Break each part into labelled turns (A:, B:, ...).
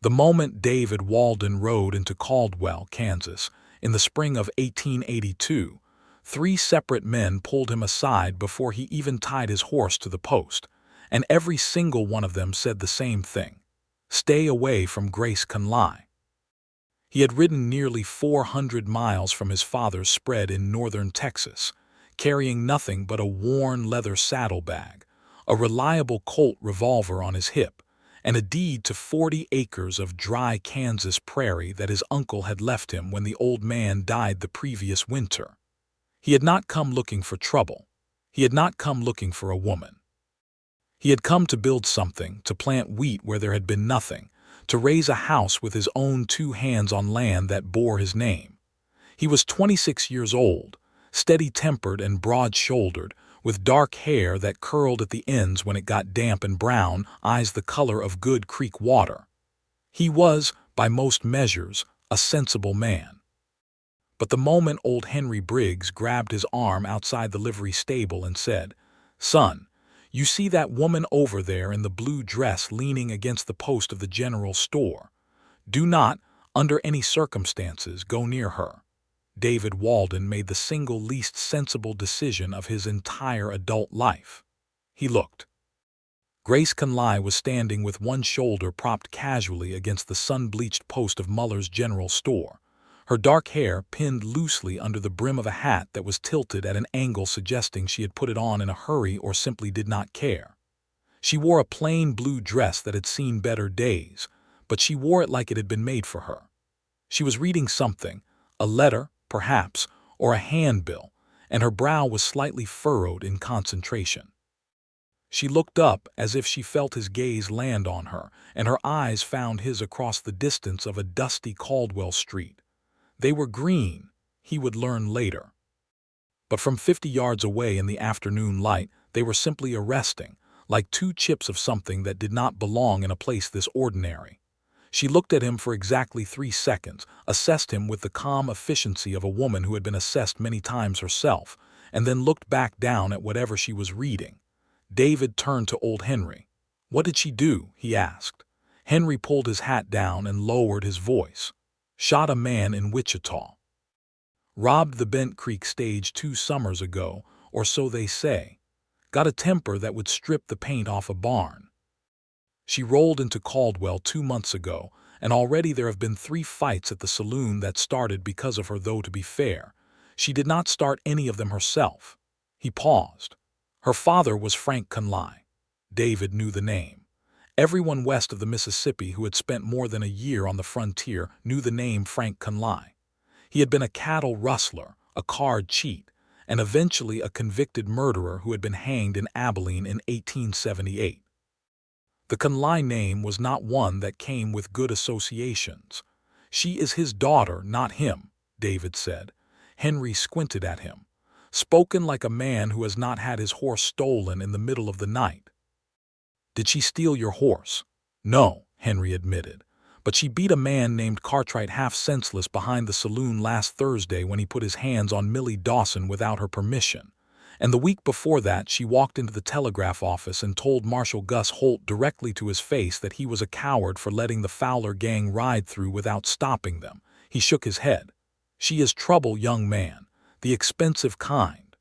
A: The moment David Walden rode into Caldwell, Kansas, in the spring of 1882, three separate men pulled him aside before he even tied his horse to the post, and every single one of them said the same thing: "Stay away from Grace Conley." He had ridden nearly 400 miles from his father's spread in northern Texas, carrying nothing but a worn leather saddlebag, a reliable Colt revolver on his hip, and a deed to 40 acres of dry Kansas prairie that his uncle had left him when the old man died the previous winter. He had not come looking for trouble. He had not come looking for a woman. He had come to build something, to plant wheat where there had been nothing, to raise a house with his own 2 hands on land that bore his name. He was 26 years old, steady-tempered and broad-shouldered, with dark hair that curled at the ends when it got damp and brown, eyes the color of good creek water. He was, by most measures, a sensible man. But the moment old Henry Briggs grabbed his arm outside the livery stable and said, "Son, you see that woman over there in the blue dress leaning against the post of the general store? Do not, under any circumstances, go near her," David Walden made the single least sensible decision of his entire adult life. He looked. Grace Conley was standing with one shoulder propped casually against the sun-bleached post of Muller's general store, her dark hair pinned loosely under the brim of a hat that was tilted at an angle suggesting she had put it on in a hurry or simply did not care. She wore a plain blue dress that had seen better days, but she wore it like it had been made for her. She was reading something, a letter, perhaps, or a handbill, and her brow was slightly furrowed in concentration. She looked up as if she felt his gaze land on her, and her eyes found his across the distance of a dusty Caldwell street. They were green, he would learn later. But from 50 yards away in the afternoon light, they were simply arresting, like 2 chips of something that did not belong in a place this ordinary. She looked at him for exactly 3 seconds, assessed him with the calm efficiency of a woman who had been assessed many times herself, and then looked back down at whatever she was reading. David turned to old Henry. "What did she do?" he asked. Henry pulled his hat down and lowered his voice. "Shot a man in Wichita. Robbed the Bent Creek stage 2 summers ago, or so they say. Got a temper that would strip the paint off a barn. She rolled into Caldwell 2 months ago, and already there have been 3 fights at the saloon that started because of her, though to be fair, she did not start any of them herself." He paused. Her father was Frank Conley. David knew the name. Everyone west of the Mississippi who had spent more than a year on the frontier knew the name Frank Conley. He had been a cattle rustler, a card cheat, and eventually a convicted murderer who had been hanged in Abilene in 1878. The Conley name was not one that came with good associations. "She is his daughter, not him," David said. Henry squinted at him. "Spoken like a man who has not had his horse stolen in the middle of the night." "Did she steal your horse?" "No," Henry admitted. "But she beat a man named Cartwright half senseless behind the saloon last Thursday when he put his hands on Millie Dawson without her permission. And the week before that she walked into the telegraph office and told Marshal Gus Holt directly to his face that he was a coward for letting the Fowler gang ride through without stopping them." He shook his head. "She is trouble, young man. The expensive kind."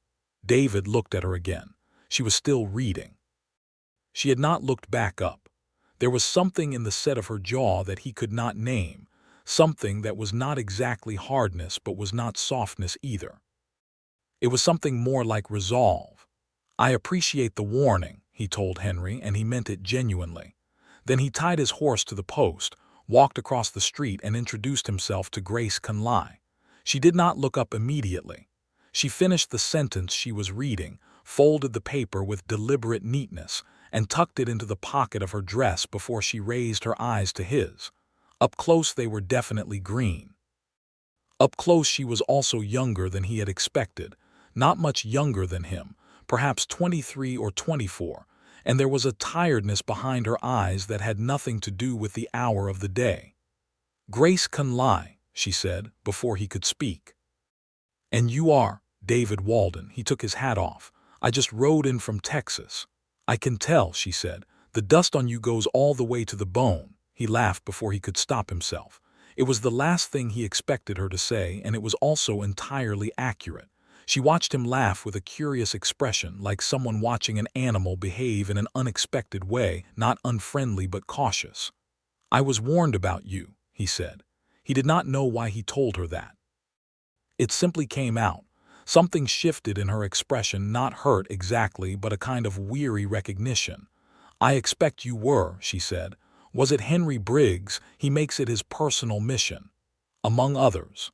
A: David looked at her again. She was still reading. She had not looked back up. There was something in the set of her jaw that he could not name, something that was not exactly hardness but was not softness either. It was something more like resolve. "I appreciate the warning," he told Henry, and he meant it genuinely. Then he tied his horse to the post, walked across the street, and introduced himself to Grace Conley. She did not look up immediately. She finished the sentence she was reading, folded the paper with deliberate neatness, and tucked it into the pocket of her dress before she raised her eyes to his. Up close they were definitely green. Up close she was also younger than he had expected, not much younger than him, perhaps 23 or 24, and there was a tiredness behind her eyes that had nothing to do with the hour of the day. "Grace Conley," she said, before he could speak. "And you are David Walden." He took his hat off. "I just rode in from Texas." "I can tell," she said. "The dust on you goes all the way to the bone." he laughed before he could stop himself. It was the last thing he expected her to say, and it was also entirely accurate. She watched him laugh with a curious expression, like someone watching an animal behave in an unexpected way, not unfriendly but cautious. "I was warned about you," he said. He did not know why he told her that. It simply came out. Something shifted in her expression, not hurt exactly, but a kind of weary recognition. "I expect you were," she said. "Was it Henry Briggs? He makes it his personal mission, among others."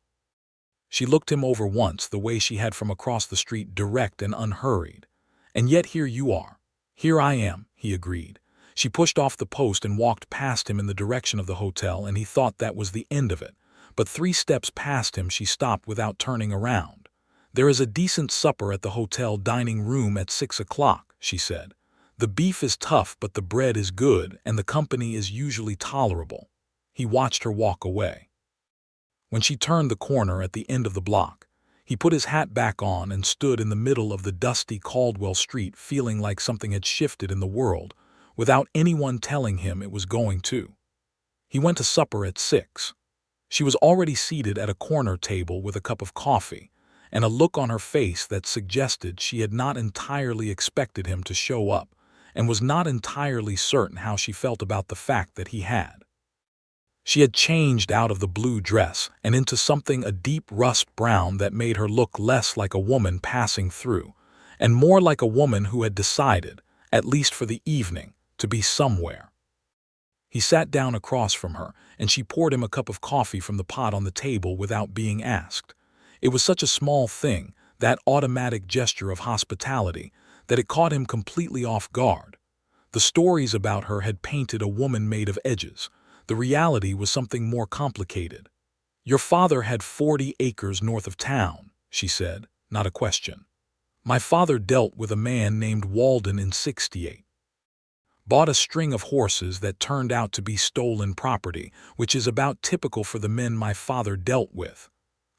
A: She looked him over once, the way she had from across the street, direct and unhurried. "And yet here you are." "Here I am," he agreed. She pushed off the post and walked past him in the direction of the hotel, and he thought that was the end of it. But 3 steps past him she stopped without turning around. "There is a decent supper at the hotel dining room at 6 o'clock, she said. "The beef is tough, but the bread is good, and the company is usually tolerable." He watched her walk away. When she turned the corner at the end of the block, he put his hat back on and stood in the middle of the dusty Caldwell street, feeling like something had shifted in the world, without anyone telling him it was going to. He went to supper at 6. She was already seated at a corner table with a cup of coffee, and a look on her face that suggested she had not entirely expected him to show up, and was not entirely certain how she felt about the fact that he had. She had changed out of the blue dress and into something a deep rust brown that made her look less like a woman passing through, and more like a woman who had decided, at least for the evening, to be somewhere. He sat down across from her, and she poured him a cup of coffee from the pot on the table without being asked. It was such a small thing, that automatic gesture of hospitality, that it caught him completely off guard. The stories about her had painted a woman made of edges. The reality was something more complicated. "Your father had 40 acres north of town," she said, not a question. "My father dealt with a man named Walden in 68. Bought a string of horses that turned out to be stolen property, which is about typical for the men my father dealt with.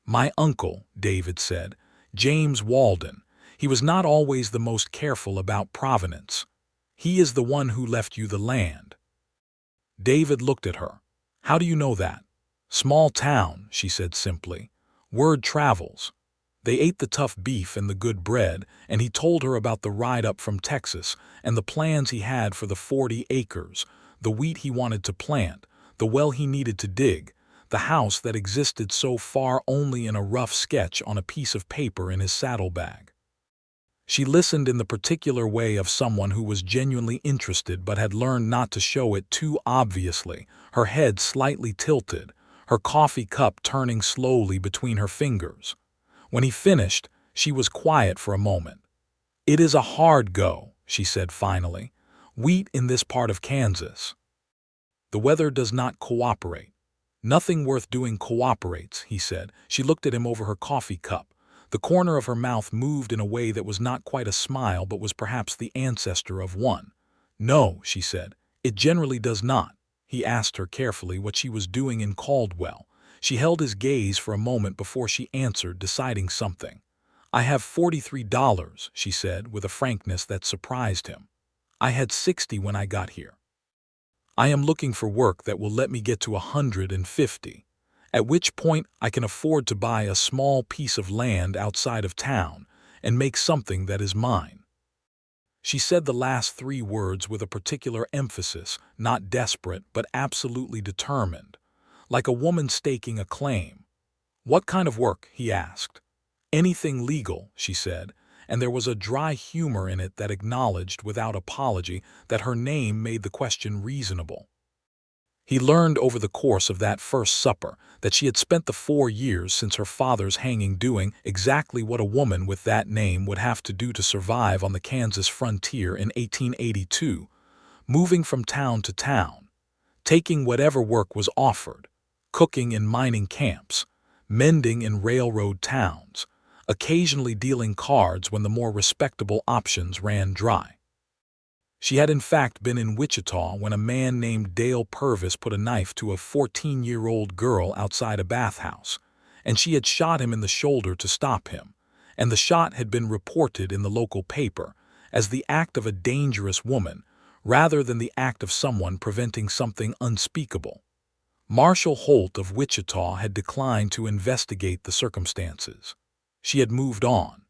A: My uncle," David said, "James Walden, he was not always the most careful about provenance. He is the one who left you the land." David looked at her. "How do you know that?" "Small town," she said simply. "Word travels." They ate the tough beef and the good bread, and he told her about the ride up from Texas and the plans he had for the 40 acres, the wheat he wanted to plant, the well he needed to dig, the house that existed so far only in a rough sketch on a piece of paper in his saddlebag. She listened in the particular way of someone who was genuinely interested but had learned not to show it too obviously, her head slightly tilted, her coffee cup turning slowly between her fingers. When he finished, she was quiet for a moment. "It is a hard go," she said finally. "Wheat in this part of Kansas. The weather does not cooperate." "Nothing worth doing cooperates," he said. She looked at him over her coffee cup. The corner of her mouth moved in a way that was not quite a smile but was perhaps the ancestor of one. "No," she said, "it generally does not." He asked her carefully what she was doing in Caldwell. She held his gaze for a moment before she answered, deciding something. "I have $43, she said with a frankness that surprised him. "I had 60 when I got here. I am looking for work that will let me get to 150. At which point I can afford to buy a small piece of land outside of town and make something that is mine." She said the last 3 words with a particular emphasis, not desperate but absolutely determined, like a woman staking a claim. "What kind of work?" he asked. "Anything legal," she said, and there was a dry humor in it that acknowledged without apology that her name made the question reasonable. He learned over the course of that first supper that she had spent the 4 years since her father's hanging doing exactly what a woman with that name would have to do to survive on the Kansas frontier in 1882, moving from town to town, taking whatever work was offered, cooking in mining camps, mending in railroad towns, occasionally dealing cards when the more respectable options ran dry. She had in fact been in Wichita when a man named Dale Purvis put a knife to a 14-year-old girl outside a bathhouse, and she had shot him in the shoulder to stop him, and the shot had been reported in the local paper as the act of a dangerous woman rather than the act of someone preventing something unspeakable. Marshall Holt of Wichita had declined to investigate the circumstances. She had moved on.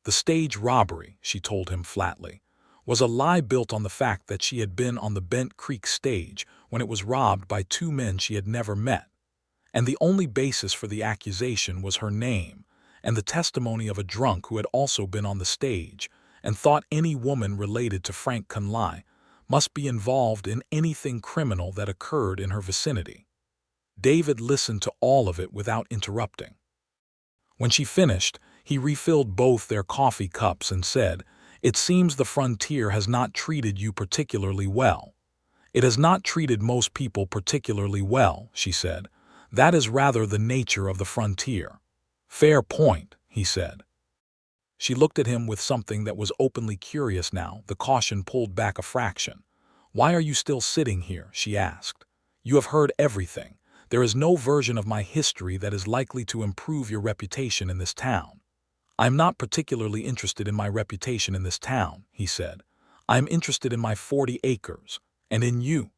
A: The stage robbery, she told him flatly, was a lie built on the fact that she had been on the Bent Creek stage when it was robbed by two men she had never met, and the only basis for the accusation was her name and the testimony of a drunk who had also been on the stage and thought any woman related to Frank Conley must be involved in anything criminal that occurred in her vicinity. David listened to all of it without interrupting. When she finished, he refilled both their coffee cups and said, "It seems the frontier has not treated you particularly well." "It has not treated most people particularly well," she said. "That is rather the nature of the frontier." "Fair point," he said. She looked at him with something that was openly curious now, the caution pulled back a fraction. "Why are you still sitting here?" she asked. "You have heard everything. There is no version of my history that is likely to improve your reputation in this town." "I am not particularly interested in my reputation in this town," he said. "I am interested in my 40 acres, and in you."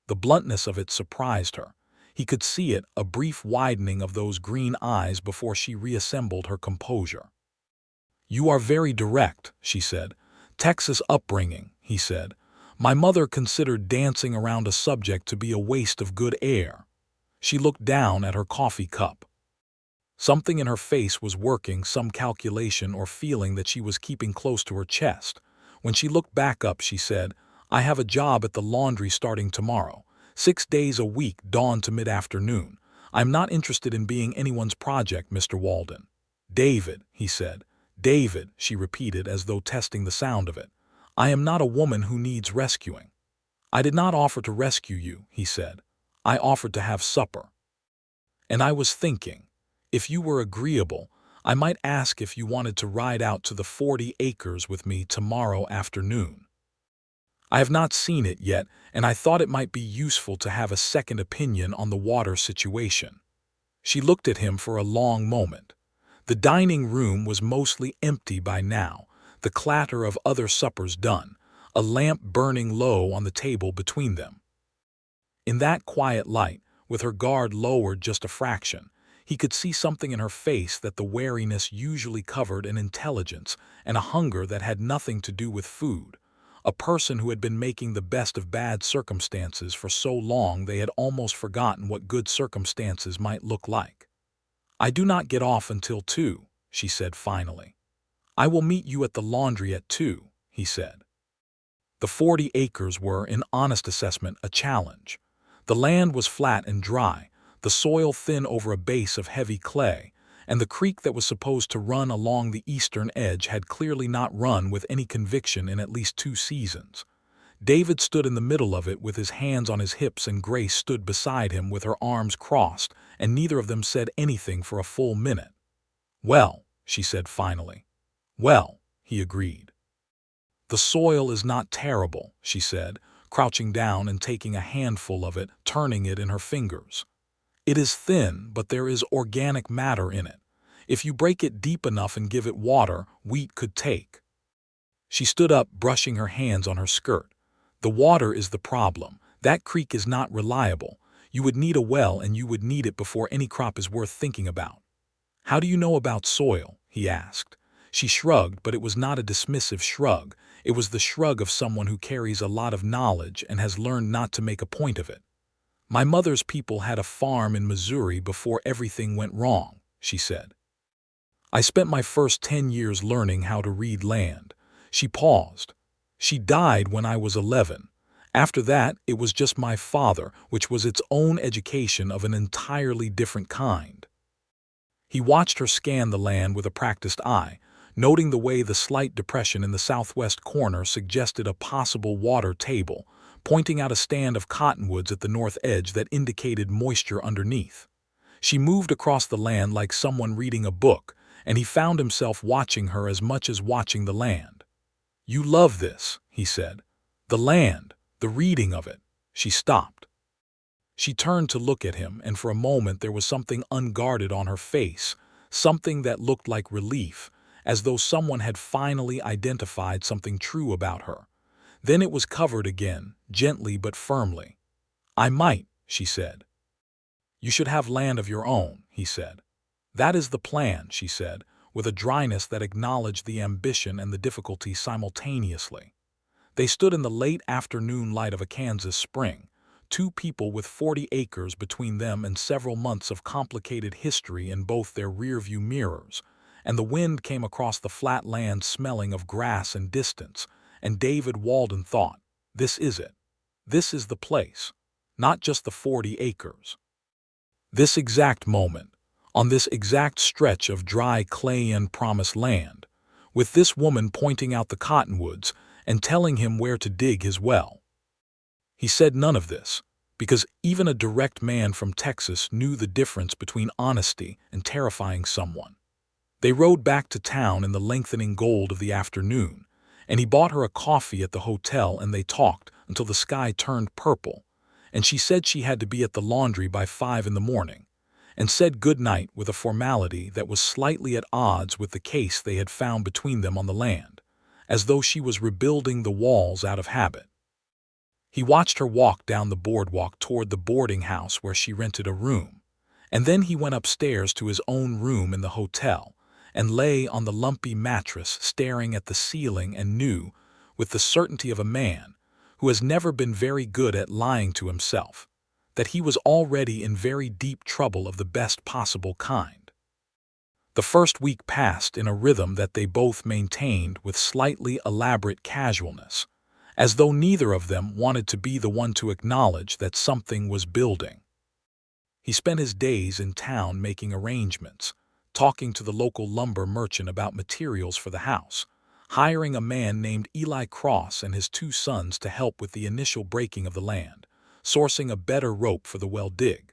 A: The bluntness of it surprised her. He could see it, a brief widening of those green eyes before she reassembled her composure. "You are very direct," she said. "Texas upbringing," he said. "My mother considered dancing around a subject to be a waste of good air." She looked down at her coffee cup. Something in her face was working, some calculation or feeling that she was keeping close to her chest. When she looked back up, she said, "I have a job at the laundry starting tomorrow. 6 days a week, dawn to mid-afternoon. I'm not interested in being anyone's project, Mr. Walden." "David," he said. "David," she repeated as though testing the sound of it. "I am not a woman who needs rescuing." "I did not offer to rescue you," he said. "I offered to have supper. And I was thinking, if you were agreeable, I might ask if you wanted to ride out to the 40 acres with me tomorrow afternoon. I have not seen it yet, and I thought it might be useful to have a second opinion on the water situation." She looked at him for a long moment. The dining room was mostly empty by now, the clatter of other suppers done, a lamp burning low on the table between them. In that quiet light, with her guard lowered just a fraction, he could see something in her face that the wariness usually covered, an intelligence and a hunger that had nothing to do with food. A person who had been making the best of bad circumstances for so long they had almost forgotten what good circumstances might look like. "I do not get off until 2, she said finally. "I will meet you at the laundry at 2, he said. The 40 acres were, in honest assessment, a challenge. The land was flat and dry, the soil thin over a base of heavy clay, and the creek that was supposed to run along the eastern edge had clearly not run with any conviction in at least 2 seasons. David stood in the middle of it with his hands on his hips, and Grace stood beside him with her arms crossed, and neither of them said anything for a full minute. "Well," she said finally. "Well," he agreed. "The soil is not terrible," she said, crouching down and taking a handful of it, turning it in her fingers. "It is thin, but there is organic matter in it. If you break it deep enough and give it water, wheat could take." She stood up, brushing her hands on her skirt. "The water is the problem. That creek is not reliable. You would need a well, and you would need it before any crop is worth thinking about." "How do you know about soil?" he asked. She shrugged, but it was not a dismissive shrug. It was the shrug of someone who carries a lot of knowledge and has learned not to make a point of it. "My mother's people had a farm in Missouri before everything went wrong," she said. "I spent my first 10 years learning how to read land." She paused. "She died when I was 11. After that, it was just my father, which was its own education of an entirely different kind." He watched her scan the land with a practiced eye, noting the way the slight depression in the southwest corner suggested a possible water table, pointing out a stand of cottonwoods at the north edge that indicated moisture underneath. She moved across the land like someone reading a book, and he found himself watching her as much as watching the land. "You love this," he said. "The land, the reading of it." She stopped. She turned to look at him, and for a moment there was something unguarded on her face, something that looked like relief, as though someone had finally identified something true about her. Then it was covered again, gently but firmly. "I might," she said. "You should have land of your own," he said. "That is the plan," she said, with a dryness that acknowledged the ambition and the difficulty simultaneously. They stood in the late afternoon light of a Kansas spring, two people with 40 acres between them and several months of complicated history in both their rearview mirrors, and the wind came across the flat land smelling of grass and distance, and David Walden thought, "This is it. This is the place. Not just the 40 acres. This exact moment, on this exact stretch of dry clay and promised land, with this woman pointing out the cottonwoods and telling him where to dig his well." He said none of this, because even a direct man from Texas knew the difference between honesty and terrifying someone. They rode back to town in the lengthening gold of the afternoon, and he bought her a coffee at the hotel, and they talked until the sky turned purple, and she said she had to be at the laundry by 5 in the morning, and said good night with a formality that was slightly at odds with the case they had found between them on the land, as though she was rebuilding the walls out of habit. He watched her walk down the boardwalk toward the boarding house where she rented a room, and then he went upstairs to his own room in the hotel and lay on the lumpy mattress staring at the ceiling and knew, with the certainty of a man who has never been very good at lying to himself, that he was already in very deep trouble of the best possible kind. The first week passed in a rhythm that they both maintained with slightly elaborate casualness, as though neither of them wanted to be the one to acknowledge that something was building. He spent his days in town making arrangements, talking to the local lumber merchant about materials for the house, hiring a man named Eli Cross and his 2 sons to help with the initial breaking of the land, sourcing a better rope for the well dig.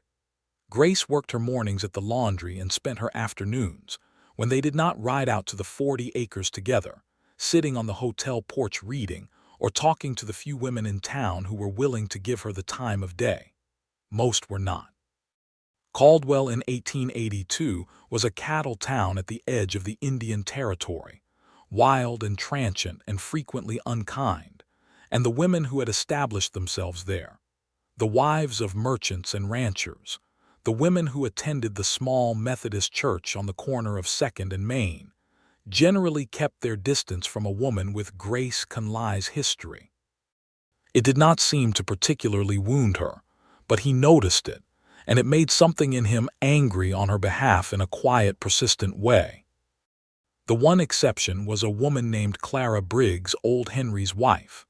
A: Grace worked her mornings at the laundry and spent her afternoons, when they did not ride out to the 40 acres together, sitting on the hotel porch reading or talking to the few women in town who were willing to give her the time of day. Most were not. Caldwell in 1882 was a cattle town at the edge of the Indian Territory, wild and transient and frequently unkind, and the women who had established themselves there, the wives of merchants and ranchers, the women who attended the small Methodist church on the corner of Second and Main, generally kept their distance from a woman with Grace Conley's history. It did not seem to particularly wound her, but he noticed it, and it made something in him angry on her behalf in a quiet, persistent way. The one exception was a woman named Clara Briggs, old Henry's wife,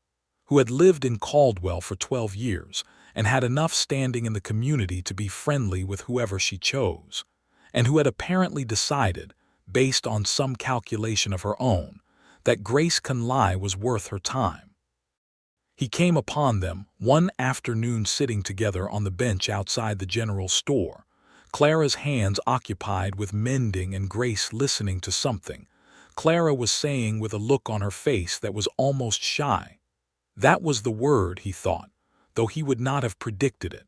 A: who had lived in Caldwell for 12 years and had enough standing in the community to be friendly with whoever she chose, and who had apparently decided, based on some calculation of her own, that Grace Conley was worth her time. He came upon them one afternoon sitting together on the bench outside the general store, Clara's hands occupied with mending and Grace listening to something Clara was saying with a look on her face that was almost shy. That was the word, he thought, though he would not have predicted it.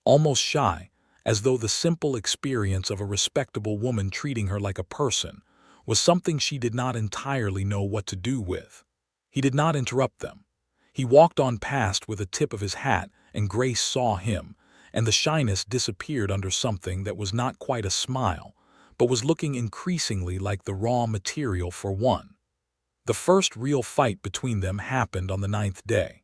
A: Almost shy, as though the simple experience of a respectable woman treating her like a person was something she did not entirely know what to do with. He did not interrupt them. He walked on past with a tip of his hat, and Grace saw him, and the shyness disappeared under something that was not quite a smile, but was looking increasingly like the raw material for one. The first real fight between them happened on the 9th day.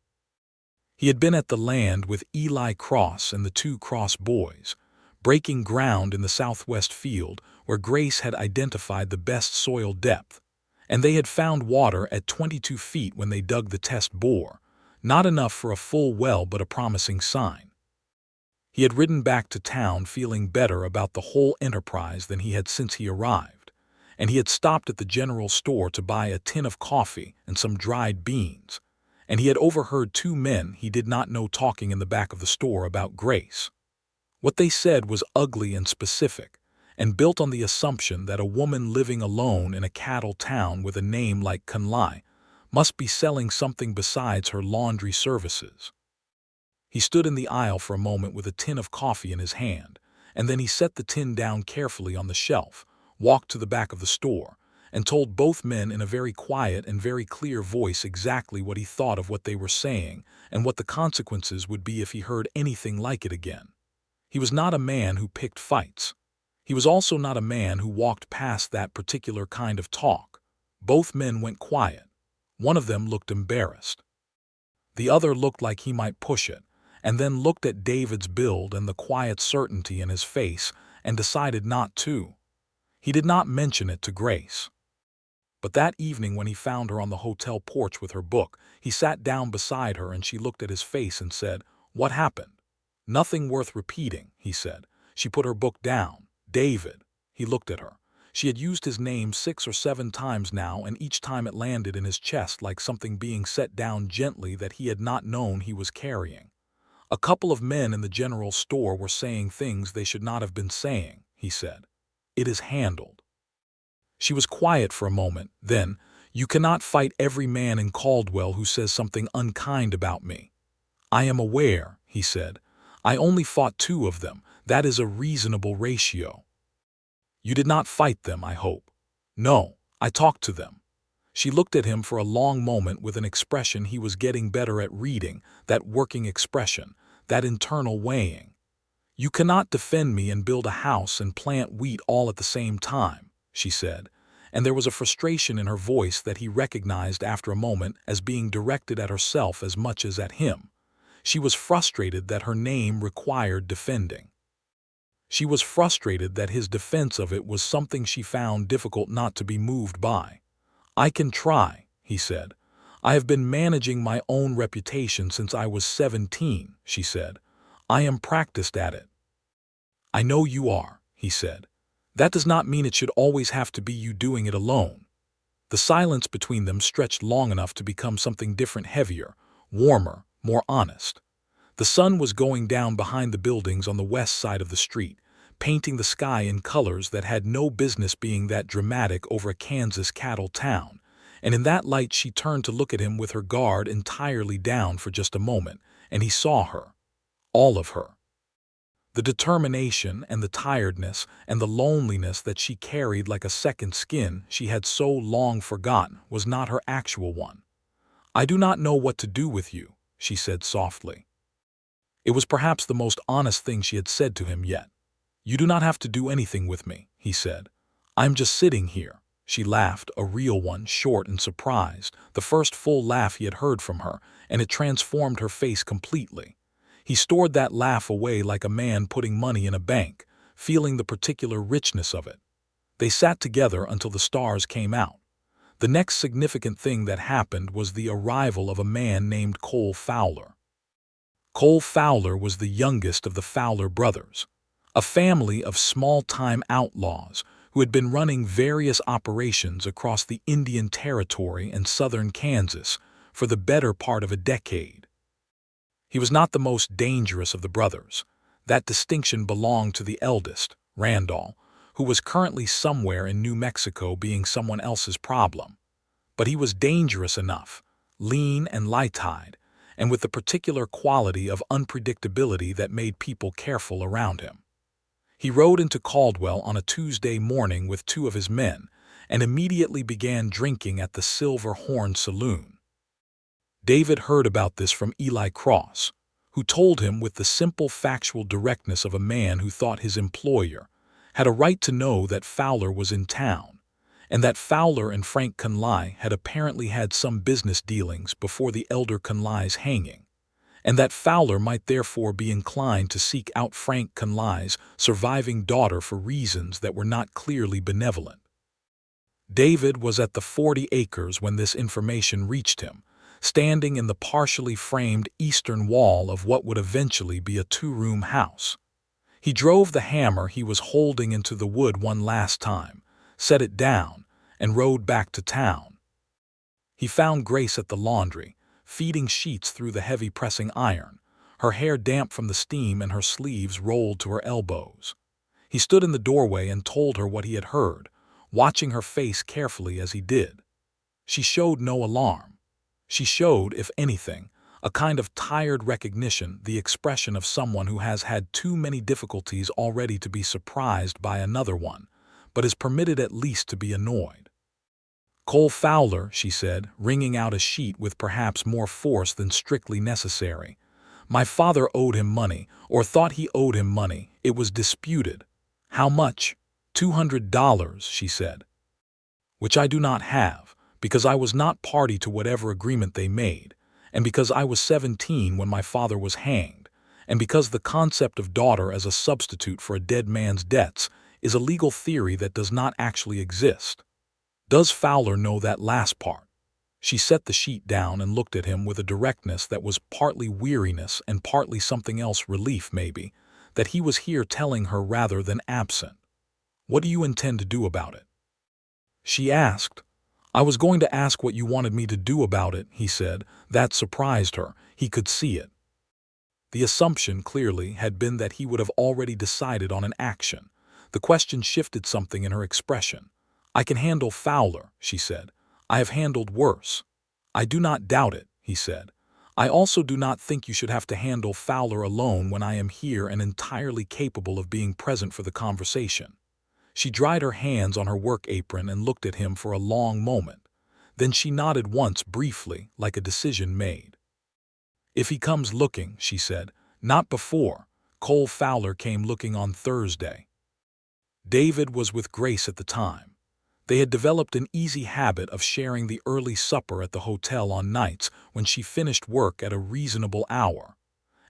A: He had been at the land with Eli Cross and the 2 Cross boys, breaking ground in the southwest field where Grace had identified the best soil depth, and they had found water at 22 feet when they dug the test bore, not enough for a full well but a promising sign. He had ridden back to town feeling better about the whole enterprise than he had since he arrived, and he had stopped at the general store to buy a tin of coffee and some dried beans, and he had overheard 2 men he did not know talking in the back of the store about Grace. What they said was ugly and specific, and built on the assumption that a woman living alone in a cattle town with a name like Conley must be selling something besides her laundry services. He stood in the aisle for a moment with a tin of coffee in his hand, and then he set the tin down carefully on the shelf, walked to the back of the store, and told both men in a very quiet and very clear voice exactly what he thought of what they were saying and what the consequences would be if he heard anything like it again. He was not a man who picked fights. He was also not a man who walked past that particular kind of talk. Both men went quiet. One of them looked embarrassed. The other looked like he might push it, and then looked at David's build and the quiet certainty in his face and decided not to. He did not mention it to Grace. But that evening when he found her on the hotel porch with her book, he sat down beside her and she looked at his face and said, "What happened?" "Nothing worth repeating," he said. She put her book down. "David." He looked at her. She had used his name 6 or 7 times now, and each time it landed in his chest like something being set down gently that he had not known he was carrying. "A couple of men in the general store were saying things they should not have been saying," he said. "It is handled." She was quiet for a moment. Then, "You cannot fight every man in Caldwell who says something unkind about me." "I am aware," he said. "I only fought 2 of them. That is a reasonable ratio." "You did not fight them, I hope." "No, I talked to them." She looked at him for a long moment with an expression he was getting better at reading, that working expression, that internal weighing. "You cannot defend me and build a house and plant wheat all at the same time," she said, and there was a frustration in her voice that he recognized after a moment as being directed at herself as much as at him. She was frustrated that her name required defending. She was frustrated that his defense of it was something she found difficult not to be moved by. "I can try," he said. "I have been managing my own reputation since I was 17, she said. "I am practiced at it." "I know you are," he said. "That does not mean it should always have to be you doing it alone." The silence between them stretched long enough to become something different, heavier, warmer, more honest. The sun was going down behind the buildings on the west side of the street, painting the sky in colors that had no business being that dramatic over a Kansas cattle town, and in that light she turned to look at him with her guard entirely down for just a moment, and he saw her. All of her. The determination and the tiredness and the loneliness that she carried like a second skin she had so long forgotten was not her actual one. "I do not know what to do with you," she said softly. It was perhaps the most honest thing she had said to him yet. "You do not have to do anything with me," he said. "I'm just sitting here." She laughed, a real one, short and surprised, the first full laugh he had heard from her, and it transformed her face completely. He stored that laugh away like a man putting money in a bank, feeling the particular richness of it. They sat together until the stars came out. The next significant thing that happened was the arrival of a man named Cole Fowler. Cole Fowler was the youngest of the Fowler brothers, a family of small-time outlaws who had been running various operations across the Indian Territory and southern Kansas for the better part of a decade. He was not the most dangerous of the brothers. That distinction belonged to the eldest, Randall, who was currently somewhere in New Mexico being someone else's problem. But he was dangerous enough, lean and light-eyed, and with the particular quality of unpredictability that made people careful around him. He rode into Caldwell on a Tuesday morning with 2 of his men and immediately began drinking at the Silver Horn Saloon. David heard about this from Eli Cross, who told him with the simple factual directness of a man who thought his employer had a right to know that Fowler was in town, and that Fowler and Frank Conley had apparently had some business dealings before the elder Conley's hanging, and that Fowler might therefore be inclined to seek out Frank Conley's surviving daughter for reasons that were not clearly benevolent. David was at the 40 acres when this information reached him, standing in the partially framed eastern wall of what would eventually be a 2-room house. He drove the hammer he was holding into the wood one last time, set it down, and rode back to town. He found Grace at the laundry, feeding sheets through the heavy pressing iron, her hair damp from the steam and her sleeves rolled to her elbows. He stood in the doorway and told her what he had heard, watching her face carefully as he did. She showed no alarm. She showed, if anything, a kind of tired recognition, the expression of someone who has had too many difficulties already to be surprised by another one, but is permitted at least to be annoyed. "Cole Fowler," she said, wringing out a sheet with perhaps more force than strictly necessary. "My father owed him money, or thought he owed him money. It was disputed." "How much?" $200, she said. "Which I do not have, because I was not party to whatever agreement they made, and because I was 17 when my father was hanged, and because the concept of daughter as a substitute for a dead man's debts is a legal theory that does not actually exist. Does Fowler know that last part?" She set the sheet down and looked at him with a directness that was partly weariness and partly something else, relief maybe, that he was here telling her rather than absent. "What do you intend to do about it?" she asked. "I was going to ask what you wanted me to do about it," he said. That surprised her. He could see it. The assumption, clearly, had been that he would have already decided on an action. The question shifted something in her expression. "I can handle Fowler," she said. "I have handled worse." "I do not doubt it," he said. "I also do not think you should have to handle Fowler alone when I am here and entirely capable of being present for the conversation." She dried her hands on her work apron and looked at him for a long moment. Then she nodded once briefly, like a decision made. "If he comes looking," she said. "Not before. Cole Fowler came looking on Thursday." David was with Grace at the time. They had developed an easy habit of sharing the early supper at the hotel on nights when she finished work at a reasonable hour.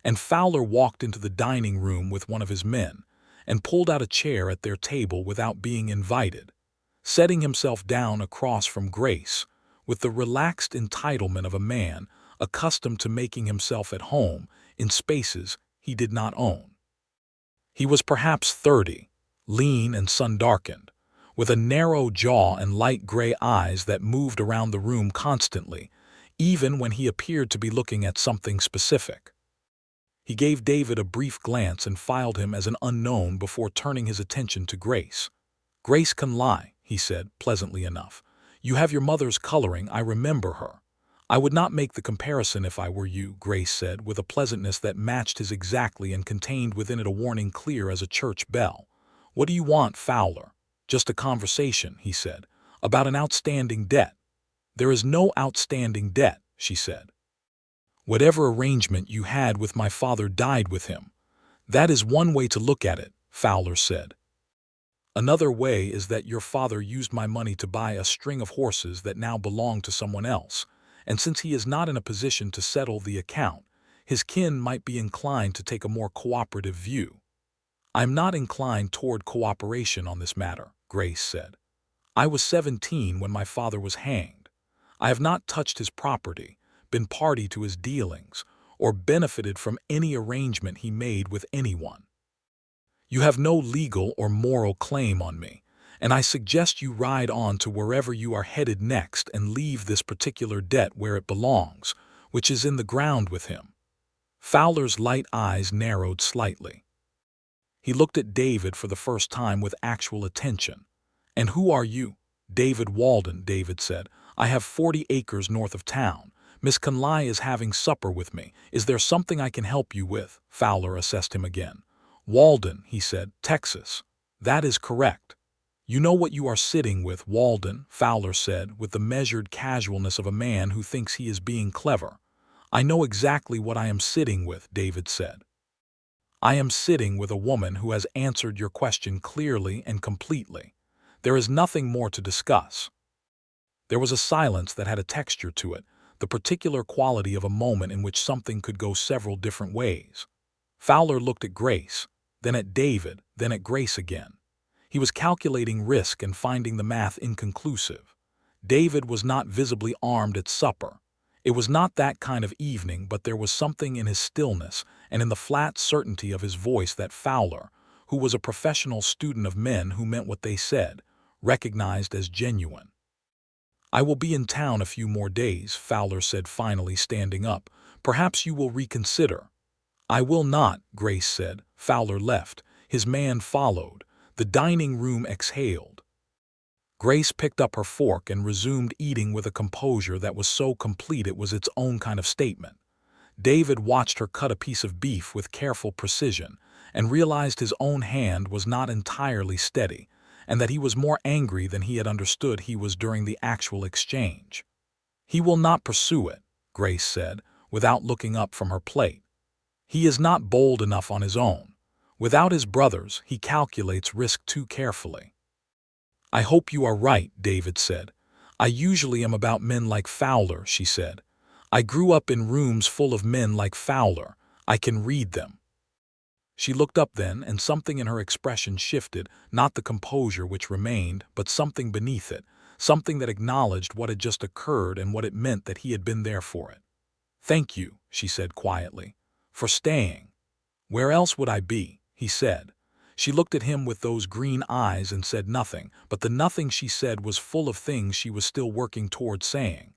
A: And Fowler walked into the dining room with one of his men and pulled out a chair at their table without being invited, setting himself down across from Grace with the relaxed entitlement of a man accustomed to making himself at home in spaces he did not own. He was perhaps 30, lean and sun-darkened, with a narrow jaw and light gray eyes that moved around the room constantly, even when he appeared to be looking at something specific. He gave David a brief glance and filed him as an unknown before turning his attention to Grace. "Grace Conley," he said, pleasantly enough. "You have your mother's coloring, I remember her." "I would not make the comparison if I were you," Grace said, with a pleasantness that matched his exactly and contained within it a warning clear as a church bell. "What do you want, Fowler?" "Just a conversation," he said, "about an outstanding debt." "There is no outstanding debt," she said. "Whatever arrangement you had with my father died with him." "That is one way to look at it," Fowler said. "Another way is that your father used my money to buy a string of horses that now belong to someone else, and since he is not in a position to settle the account, his kin might be inclined to take a more cooperative view." "I am not inclined toward cooperation on this matter," Grace said. "I was 17 when my father was hanged. I have not touched his property, been party to his dealings, or benefited from any arrangement he made with anyone. You have no legal or moral claim on me, and I suggest you ride on to wherever you are headed next and leave this particular debt where it belongs, which is in the ground with him." Fowler's light eyes narrowed slightly. He looked at David for the first time with actual attention. "And who are you?" "David Walden," David said. "I have 40 acres north of town. Miss Conley is having supper with me. Is there something I can help you with?" Fowler assessed him again. "Walden," he said, "Texas." "That is correct." "You know what you are sitting with, Walden," Fowler said, with the measured casualness of a man who thinks he is being clever. "I know exactly what I am sitting with," David said. "I am sitting with a woman who has answered your question clearly and completely. There is nothing more to discuss." There was a silence that had a texture to it, the particular quality of a moment in which something could go several different ways. Fowler looked at Grace, then at David, then at Grace again. He was calculating risk and finding the math inconclusive. David was not visibly armed at supper. It was not that kind of evening, but there was something in his stillness and in the flat certainty of his voice that Fowler, who was a professional student of men who meant what they said, recognized as genuine. "I will be in town a few more days," Fowler said finally, standing up. "Perhaps you will reconsider." "I will not," Grace said. Fowler left. His man followed. The dining room exhaled. Grace picked up her fork and resumed eating with a composure that was so complete it was its own kind of statement. David watched her cut a piece of beef with careful precision and realized his own hand was not entirely steady, and that he was more angry than he had understood he was during the actual exchange. "He will not pursue it," Grace said, without looking up from her plate. "He is not bold enough on his own. Without his brothers, he calculates risk too carefully." "I hope you are right," David said. "I usually am about men like Fowler," she said. "I grew up in rooms full of men like Fowler. I can read them." She looked up then, and something in her expression shifted, not the composure which remained, but something beneath it, something that acknowledged what had just occurred and what it meant that he had been there for it. "Thank you," she said quietly, "for staying." "Where else would I be?" he said. She looked at him with those green eyes and said nothing, but the nothing she said was full of things she was still working toward saying.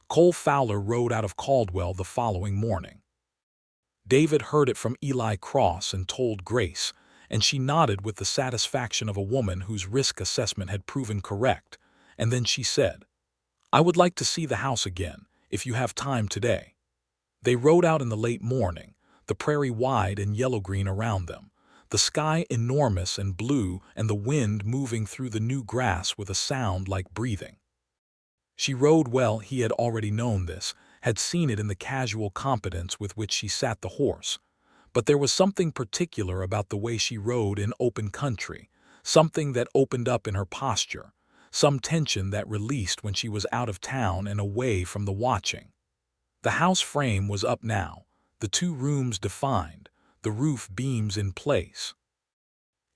A: Cole Fowler rode out of Caldwell the following morning. David heard it from Eli Cross and told Grace, and she nodded with the satisfaction of a woman whose risk assessment had proven correct, and then she said, "I would like to see the house again, if you have time today." They rode out in the late morning, the prairie wide and yellow-green around them, the sky enormous and blue, and the wind moving through the new grass with a sound like breathing. She rode well. He had already known this, had seen it in the casual competence with which she sat the horse. But there was something particular about the way she rode in open country, something that opened up in her posture, some tension that released when she was out of town and away from the watching. The house frame was up now, the two rooms defined, the roof beams in place.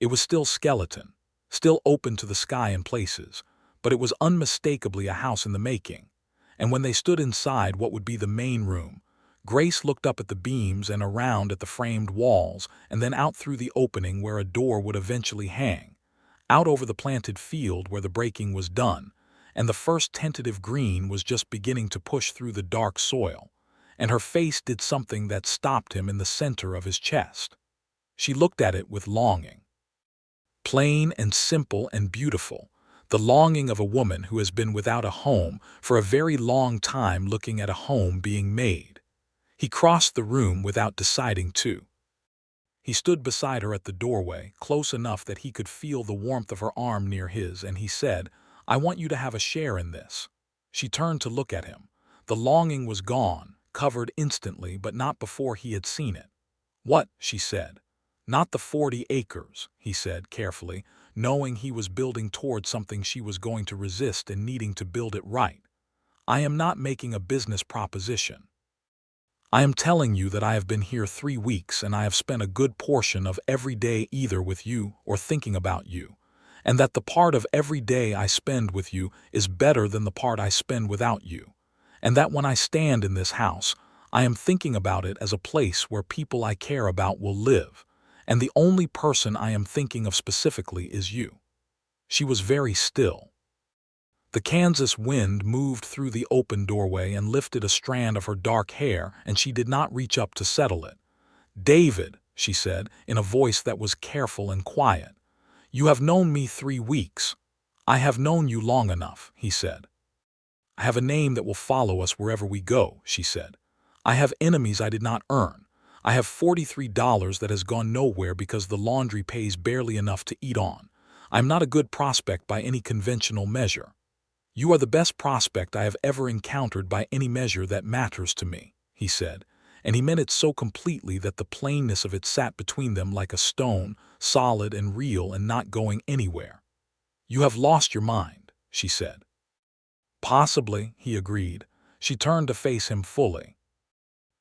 A: It was still skeleton, still open to the sky in places, but it was unmistakably a house in the making. And when they stood inside what would be the main room, Grace looked up at the beams and around at the framed walls, and then out through the opening where a door would eventually hang, out over the planted field where the breaking was done, and the first tentative green was just beginning to push through the dark soil, and her face did something that stopped him in the center of his chest. She looked at it with longing. Plain and simple and beautiful, the longing of a woman who has been without a home for a very long time, looking at a home being made. He crossed the room without deciding to. He stood beside her at the doorway, close enough that he could feel the warmth of her arm near his, and he said, "I want you to have a share in this." She turned to look at him. The longing was gone, covered instantly, but not before he had seen it. "What?" she said. "Not the 40 acres, he said carefully, knowing he was building toward something she was going to resist and needing to build it right. "I am not making a business proposition. I am telling you that I have been here 3 weeks and I have spent a good portion of every day either with you or thinking about you, and that the part of every day I spend with you is better than the part I spend without you, and that when I stand in this house, I am thinking about it as a place where people I care about will live, and the only person I am thinking of specifically is you." She was very still. The Kansas wind moved through the open doorway and lifted a strand of her dark hair, and she did not reach up to settle it. "David," she said, in a voice that was careful and quiet, "you have known me 3 weeks. "I have known you long enough," he said. "I have a name that will follow us wherever we go," she said. "I have enemies I did not earn. I have $43 that has gone nowhere because the laundry pays barely enough to eat on. I am not a good prospect by any conventional measure. You are the best prospect I have ever encountered by any measure that matters to me," he said, and he meant it so completely that the plainness of it sat between them like a stone, solid and real and not going anywhere. "You have lost your mind," she said. "Possibly," he agreed. She turned to face him fully.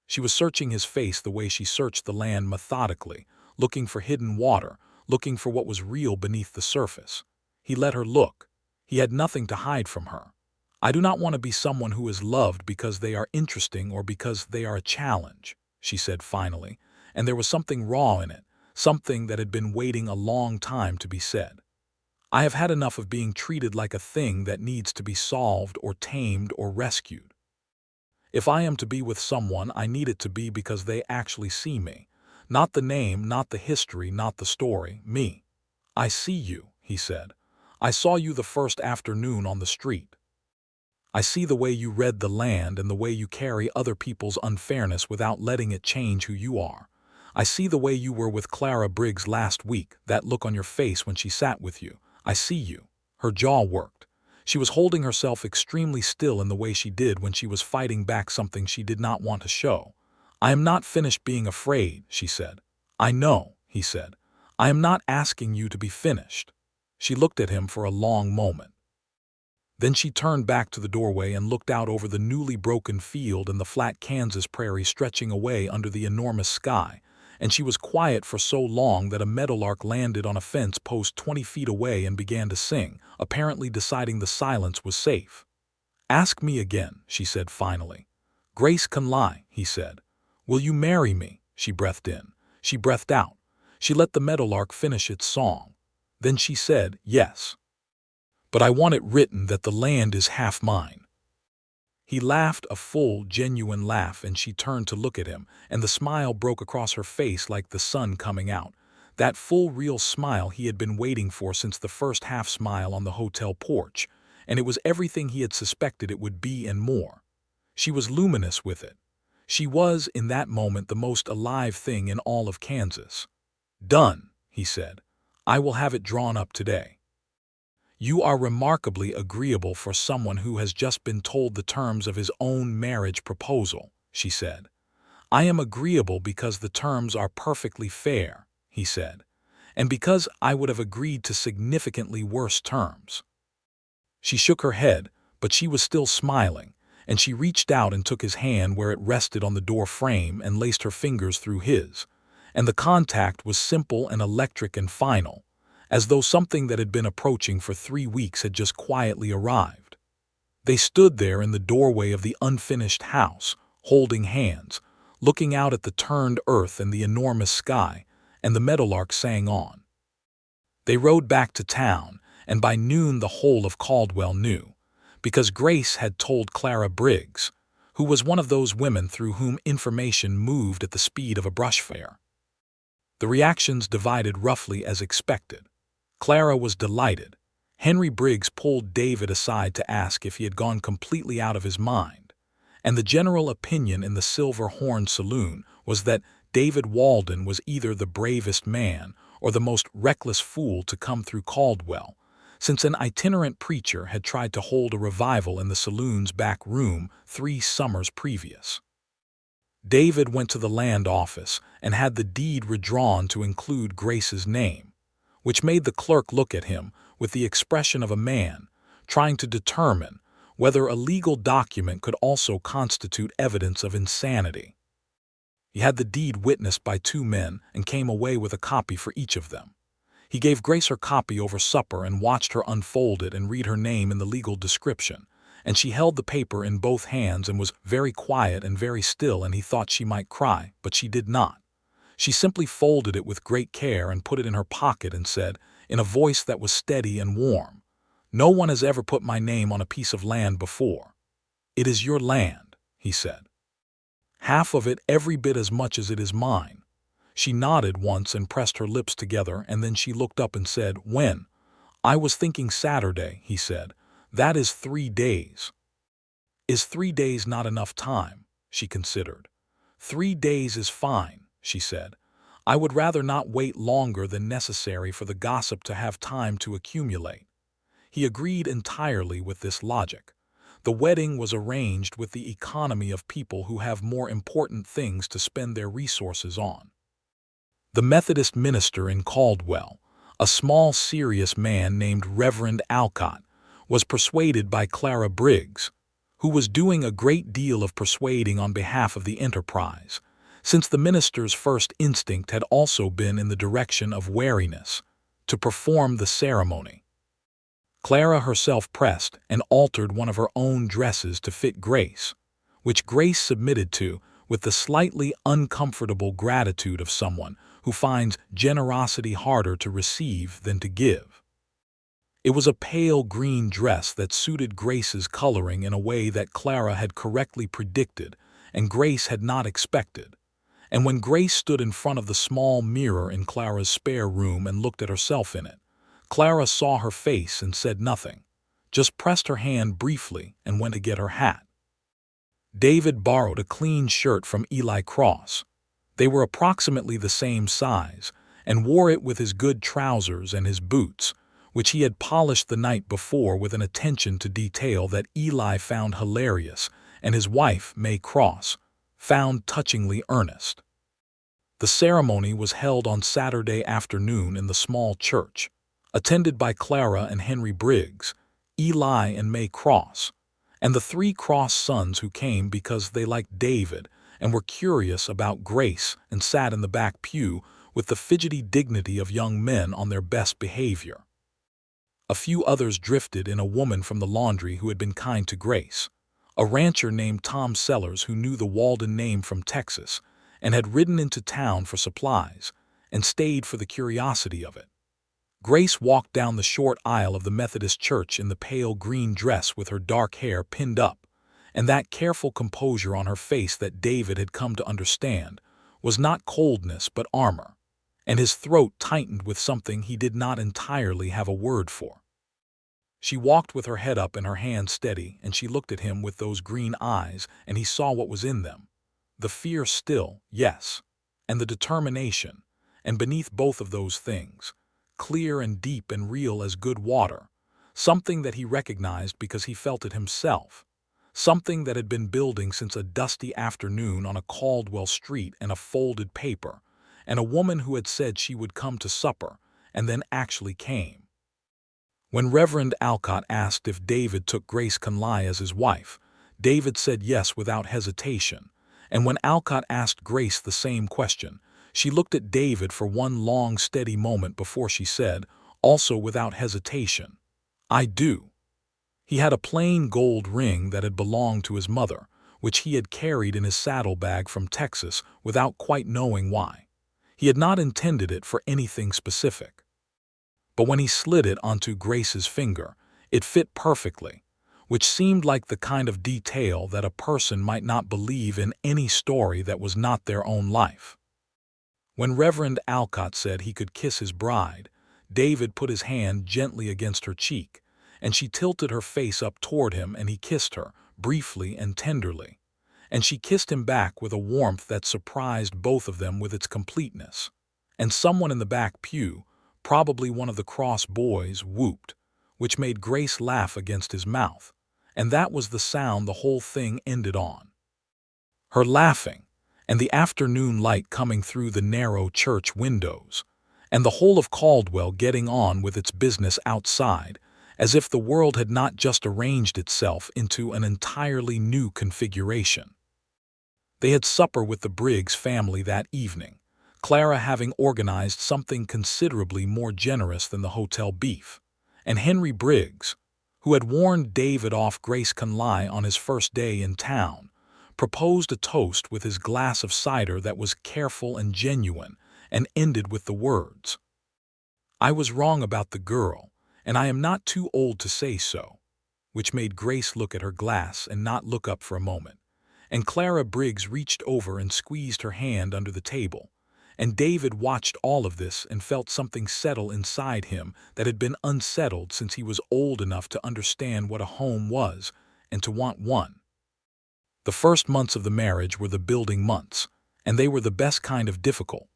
A: She was searching his face the way she searched the land methodically, looking for hidden water, looking for what was real beneath the surface. He let her look. He had nothing to hide from her. "I do not want to be someone who is loved because they are interesting or because they are a challenge," she said finally, and there was something raw in it, something that had been waiting a long time to be said. "I have had enough of being treated like a thing that needs to be solved or tamed or rescued. If I am to be with someone, I need it to be because they actually see me. Not the name, not the history, not the story, me. I see you," he said. "I saw you the first afternoon on the street. I see the way you read the land and the way you carry other people's unfairness without letting it change who you are. I see the way you were with Clara Briggs last week, that look on your face when she sat with you. I see you." Her jaw worked. She was holding herself extremely still in the way she did when she was fighting back something she did not want to show. "I am not finished being afraid," she said. "I know," he said. "I am not asking you to be finished." She looked at him for a long moment. Then she turned back to the doorway and looked out over the newly broken field and the flat Kansas prairie stretching away under the enormous sky, and she was quiet for so long that a meadowlark landed on a fence post 20 feet away and began to sing, apparently deciding the silence was safe. "Ask me again," she said finally. "Grace Conley," he said. "Will you marry me?" She breathed in. She breathed out. She let the meadowlark finish its song. Then she said, "Yes. But I want it written that the land is half mine." He laughed a full, genuine laugh, and she turned to look at him, and the smile broke across her face like the sun coming out. That full, real smile he had been waiting for since the first half-smile on the hotel porch, and it was everything he had suspected it would be and more. She was luminous with it. She was, in that moment, the most alive thing in all of Kansas. "Done," he said. "I will have it drawn up today." "You are remarkably agreeable for someone who has just been told the terms of his own marriage proposal," she said. "I am agreeable because the terms are perfectly fair," he said, "and because I would have agreed to significantly worse terms." She shook her head, but she was still smiling, and she reached out and took his hand where it rested on the door frame and laced her fingers through his, and the contact was simple and electric and final, as though something that had been approaching for 3 weeks had just quietly arrived. They stood there in the doorway of the unfinished house, holding hands, looking out at the turned earth and the enormous sky, and the meadowlark sang on. They rode back to town, and by noon the whole of Caldwell knew, because Grace had told Clara Briggs, who was one of those women through whom information moved at the speed of a brush fire. The reactions divided roughly as expected. Clara was delighted. Henry Briggs pulled David aside to ask if he had gone completely out of his mind, and the general opinion in the Silver Horn Saloon was that David Walden was either the bravest man or the most reckless fool to come through Caldwell, since an itinerant preacher had tried to hold a revival in the saloon's back room 3 summers previous. David went to the land office and had the deed redrawn to include Grace's name, which made the clerk look at him with the expression of a man trying to determine whether a legal document could also constitute evidence of insanity. He had the deed witnessed by 2 men and came away with a copy for each of them. He gave Grace her copy over supper and watched her unfold it and read her name in the legal description, and she held the paper in both hands and was very quiet and very still, and he thought she might cry, but she did not. She simply folded it with great care and put it in her pocket and said, in a voice that was steady and warm, "No one has ever put my name on a piece of land before." "It is your land," he said. "Half of it, every bit as much as it is mine." She nodded once and pressed her lips together, and then she looked up and said, "When?" "I was thinking Saturday," he said. "That is 3 days." "Is 3 days not enough time?" She considered. "3 days is fine," she said. "I would rather not wait longer than necessary for the gossip to have time to accumulate." He agreed entirely with this logic. The wedding was arranged with the economy of people who have more important things to spend their resources on. The Methodist minister in Caldwell, a small, serious man named Reverend Alcott, was persuaded by Clara Briggs, who was doing a great deal of persuading on behalf of the enterprise, since the minister's first instinct had also been in the direction of wariness, to perform the ceremony. Clara herself pressed and altered one of her own dresses to fit Grace, which Grace submitted to with the slightly uncomfortable gratitude of someone who finds generosity harder to receive than to give. It was a pale green dress that suited Grace's coloring in a way that Clara had correctly predicted and Grace had not expected. And when Grace stood in front of the small mirror in Clara's spare room and looked at herself in it, Clara saw her face and said nothing, just pressed her hand briefly and went to get her hat. David borrowed a clean shirt from Eli Cross. They were approximately the same size, and wore it with his good trousers and his boots, which he had polished the night before with an attention to detail that Eli found hilarious and his wife, May Cross, found touchingly earnest. The ceremony was held on Saturday afternoon in the small church, attended by Clara and Henry Briggs, Eli and May Cross, and the three Cross sons who came because they liked David and were curious about Grace and sat in the back pew with the fidgety dignity of young men on their best behavior. A few others drifted in, a woman from the laundry who had been kind to Grace, a rancher named Tom Sellers who knew the Walden name from Texas and had ridden into town for supplies and stayed for the curiosity of it. Grace walked down the short aisle of the Methodist church in the pale green dress with her dark hair pinned up, and that careful composure on her face that David had come to understand was not coldness but armor, and his throat tightened with something he did not entirely have a word for. She walked with her head up and her hands steady, and she looked at him with those green eyes, and he saw what was in them. The fear still, yes, and the determination, and beneath both of those things, clear and deep and real as good water, something that he recognized because he felt it himself, something that had been building since a dusty afternoon on a Caldwell street and a folded paper, and a woman who had said she would come to supper, and then actually came. When Reverend Alcott asked if David took Grace Conley as his wife, David said yes without hesitation, and when Alcott asked Grace the same question, she looked at David for one long, steady moment before she said, also without hesitation, "I do." He had a plain gold ring that had belonged to his mother, which he had carried in his saddlebag from Texas without quite knowing why. He had not intended it for anything specific. But when he slid it onto Grace's finger, it fit perfectly, which seemed like the kind of detail that a person might not believe in any story that was not their own life. When Reverend Alcott said he could kiss his bride, David put his hand gently against her cheek, and she tilted her face up toward him, and he kissed her, briefly and tenderly. And she kissed him back with a warmth that surprised both of them with its completeness. And someone in the back pew, probably one of the Cross boys, whooped, which made Grace laugh against his mouth, and that was the sound the whole thing ended on. Her laughing, and the afternoon light coming through the narrow church windows, and the whole of Caldwell getting on with its business outside, as if the world had not just arranged itself into an entirely new configuration. They had supper with the Briggs family that evening, Clara having organized something considerably more generous than the hotel beef, and Henry Briggs, who had warned David off Grace Conley on his first day in town, proposed a toast with his glass of cider that was careful and genuine, and ended with the words, "I was wrong about the girl, and I am not too old to say so," which made Grace look at her glass and not look up for a moment, and Clara Briggs reached over and squeezed her hand under the table, and David watched all of this and felt something settle inside him that had been unsettled since he was old enough to understand what a home was and to want one. The first months of the marriage were the building months, and they were the best kind of difficult.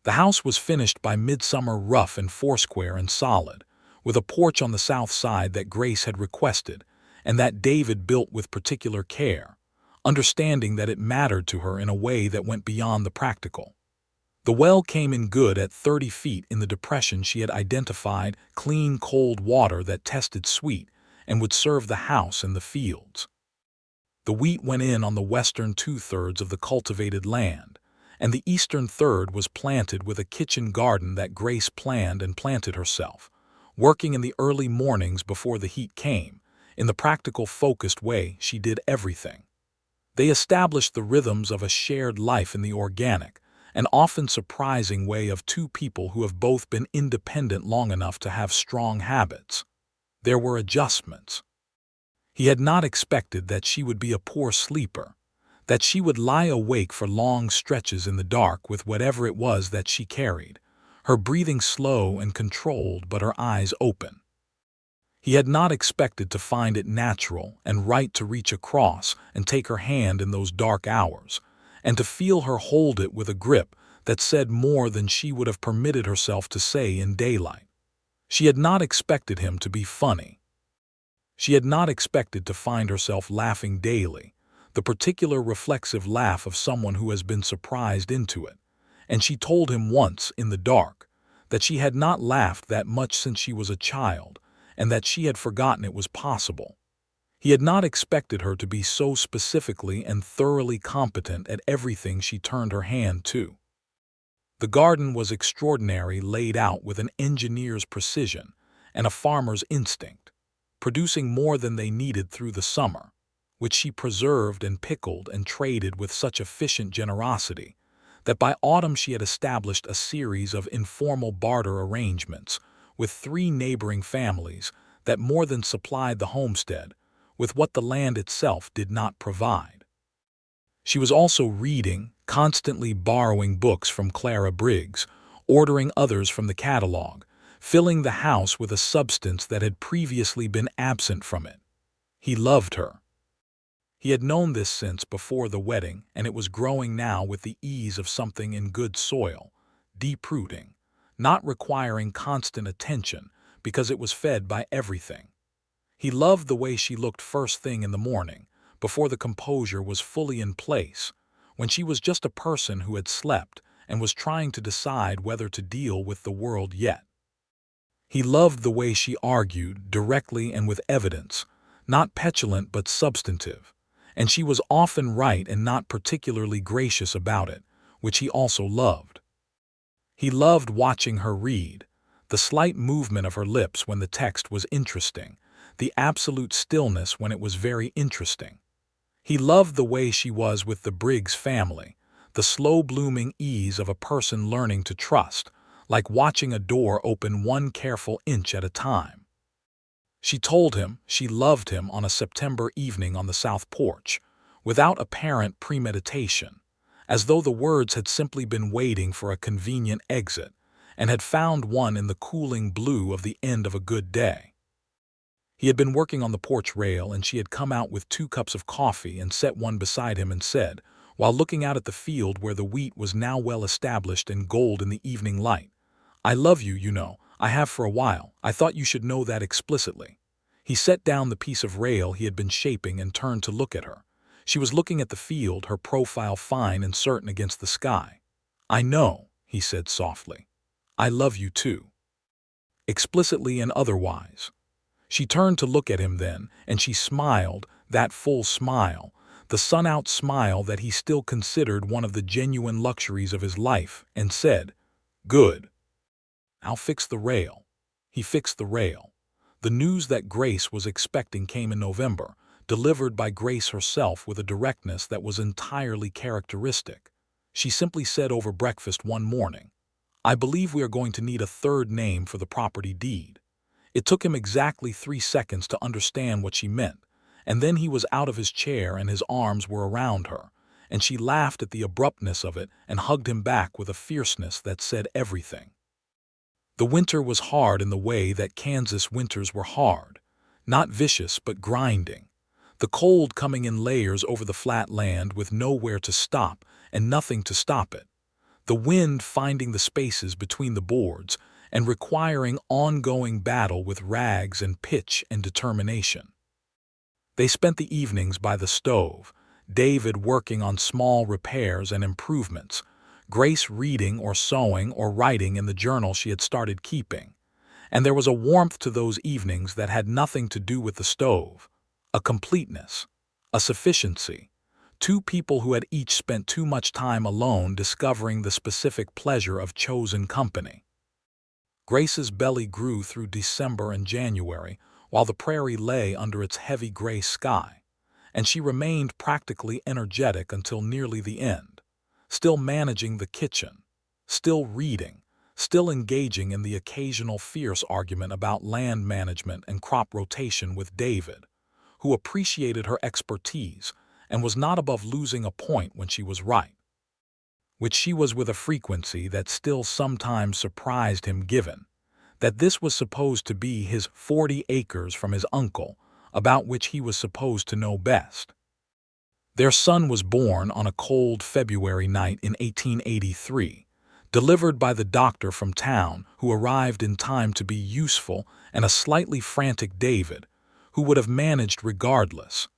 A: The house was finished by midsummer rough and foursquare and solid, with a porch on the south side that Grace had requested, and that David built with particular care, understanding that it mattered to her in a way that went beyond the practical. The well came in good at 30 feet in the depression she had identified, clean cold water that tested sweet and would serve the house and the fields. The wheat went in on the western 2/3 of the cultivated land, and the eastern third was planted with a kitchen garden that Grace planned and planted herself, working in the early mornings before the heat came. In the practical, focused way she did everything. They established the rhythms of a shared life in the organic, an often surprising way of two people who have both been independent long enough to have strong habits. There were adjustments. He had not expected that she would be a poor sleeper, that she would lie awake for long stretches in the dark with whatever it was that she carried, her breathing slow and controlled but her eyes open. He had not expected to find it natural and right to reach across and take her hand in those dark hours, and to feel her hold it with a grip that said more than she would have permitted herself to say in daylight. She had not expected him to be funny. She had not expected to find herself laughing daily, the particular reflexive laugh of someone who has been surprised into it, and she told him once, in the dark, that she had not laughed that much since she was a child, and that she had forgotten it was possible. He had not expected her to be so specifically and thoroughly competent at everything she turned her hand to. The garden was extraordinary, laid out with an engineer's precision and a farmer's instinct, producing more than they needed through the summer, which she preserved and pickled and traded with such efficient generosity that by autumn she had established a series of informal barter arrangements with 3 neighboring families that more than supplied the homestead with what the land itself did not provide. She was also reading, constantly borrowing books from Clara Briggs, ordering others from the catalog, filling the house with a substance that had previously been absent from it. He loved her. He had known this since before the wedding, and it was growing now with the ease of something in good soil, deep-rooting, not requiring constant attention because it was fed by everything. He loved the way she looked first thing in the morning, before the composure was fully in place, when she was just a person who had slept and was trying to decide whether to deal with the world yet. He loved the way she argued, directly and with evidence, not petulant but substantive, and she was often right and not particularly gracious about it, which he also loved. He loved watching her read, the slight movement of her lips when the text was interesting, the absolute stillness when it was very interesting. He loved the way she was with the Briggs family, the slow-blooming ease of a person learning to trust, like watching a door open one careful inch at a time. She told him she loved him on a September evening on the south porch, without apparent premeditation, as though the words had simply been waiting for a convenient exit and had found one in the cooling blue of the end of a good day. He had been working on the porch rail, and she had come out with 2 cups of coffee and set one beside him and said, while looking out at the field where the wheat was now well established and gold in the evening light, "I love you, you know. I have for a while. I thought you should know that explicitly." He set down the piece of rail he had been shaping and turned to look at her. She was looking at the field, her profile fine and certain against the sky. "I know," he said softly. "I love you too." Explicitly and otherwise. She turned to look at him then, and she smiled, that full smile, the sun-out smile that he still considered one of the genuine luxuries of his life, and said, "Good. I'll fix the rail." He fixed the rail. The news that Grace was expecting came in November, delivered by Grace herself with a directness that was entirely characteristic. She simply said over breakfast one morning, "I believe we are going to need a 3rd name for the property deed." It took him exactly 3 seconds to understand what she meant, and then he was out of his chair and his arms were around her, and she laughed at the abruptness of it and hugged him back with a fierceness that said everything. The winter was hard in the way that Kansas winters were hard, not vicious but grinding, the cold coming in layers over the flat land with nowhere to stop and nothing to stop it, the wind finding the spaces between the boards and requiring ongoing battle with rags and pitch and determination. They spent the evenings by the stove, David working on small repairs and improvements, Grace reading or sewing or writing in the journal she had started keeping, and there was a warmth to those evenings that had nothing to do with the stove, a completeness, a sufficiency, 2 people who had each spent too much time alone discovering the specific pleasure of chosen company. Grace's belly grew through December and January while the prairie lay under its heavy gray sky, and she remained practically energetic until nearly the end, still managing the kitchen, still reading, still engaging in the occasional fierce argument about land management and crop rotation with David, who appreciated her expertise and was not above losing a point when she was right, which she was with a frequency that still sometimes surprised him given that this was supposed to be his 40 acres from his uncle, about which he was supposed to know best. Their son was born on a cold February night in 1883, delivered by the doctor from town who arrived in time to be useful, and a slightly frantic David, who would have managed regardless.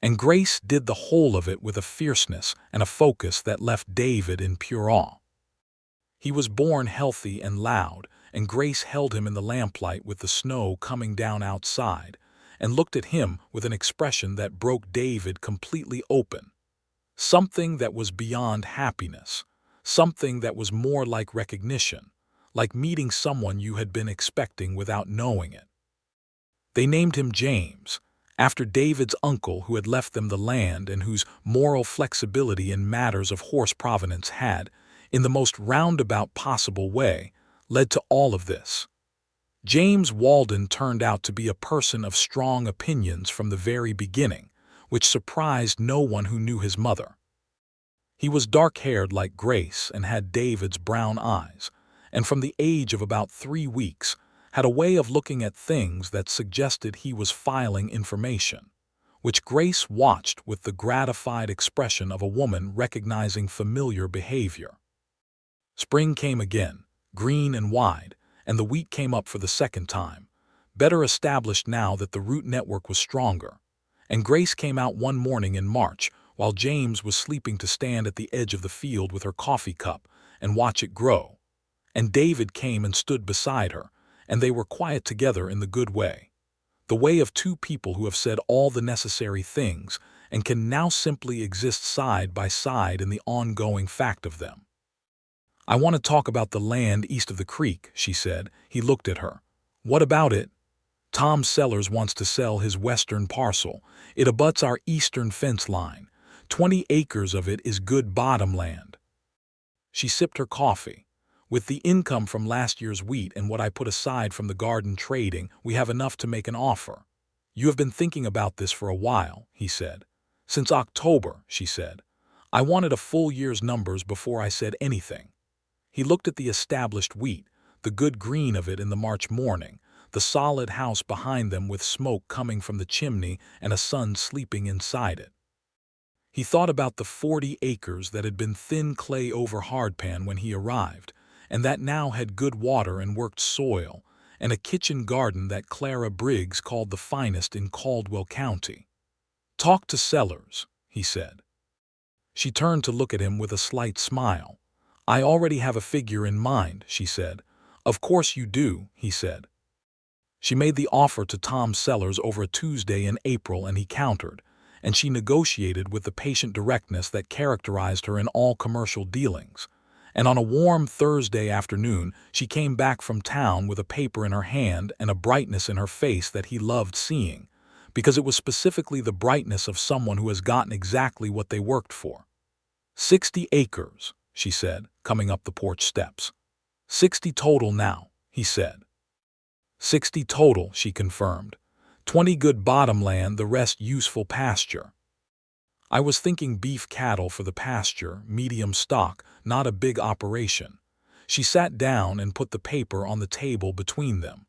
A: And Grace did the whole of it with a fierceness and a focus that left David in pure awe. He was born healthy and loud, and Grace held him in the lamplight with the snow coming down outside, and looked at him with an expression that broke David completely open. Something that was beyond happiness, something that was more like recognition, like meeting someone you had been expecting without knowing it. They named him James, after David's uncle who had left them the land and whose moral flexibility in matters of horse provenance had, in the most roundabout possible way, led to all of this. James Walden turned out to be a person of strong opinions from the very beginning, which surprised no one who knew his mother. He was dark-haired like Grace and had David's brown eyes, and from the age of about 3 weeks, had a way of looking at things that suggested he was filing information, which Grace watched with the gratified expression of a woman recognizing familiar behavior. Spring came again, green and wide, and the wheat came up for the second time, better established now that the root network was stronger. And Grace came out one morning in March while James was sleeping to stand at the edge of the field with her coffee cup and watch it grow. And David came and stood beside her, and they were quiet together in the good way. The way of two people who have said all the necessary things and can now simply exist side by side in the ongoing fact of them. "I want to talk about the land east of the creek," she said. He looked at her. "What about it?" "Tom Sellers wants to sell his western parcel. It abuts our eastern fence line. 20 acres of it is good bottom land." She sipped her coffee. "With the income from last year's wheat and what I put aside from the garden trading, we have enough to make an offer." "You have been thinking about this for a while," he said. "Since October," she said. "I wanted a full year's numbers before I said anything." He looked at the established wheat, the good green of it in the March morning, the solid house behind them with smoke coming from the chimney and a son sleeping inside it. He thought about the 40 acres that had been thin clay over hardpan when he arrived, and that now had good water and worked soil, and a kitchen garden that Clara Briggs called the finest in Caldwell County. "Talk to Sellers," he said. She turned to look at him with a slight smile. "I already have a figure in mind," she said. "Of course you do," he said. She made the offer to Tom Sellers over a Tuesday in April, and he countered, and she negotiated with the patient directness that characterized her in all commercial dealings. And on a warm Thursday afternoon, she came back from town with a paper in her hand and a brightness in her face that he loved seeing, because it was specifically the brightness of someone who has gotten exactly what they worked for. 60 acres, she said, coming up the porch steps. 60 total now, he said. 60 total, she confirmed. 20 good bottom land, the rest useful pasture. I was thinking beef cattle for the pasture, medium stock, not a big operation. She sat down and put the paper on the table between them.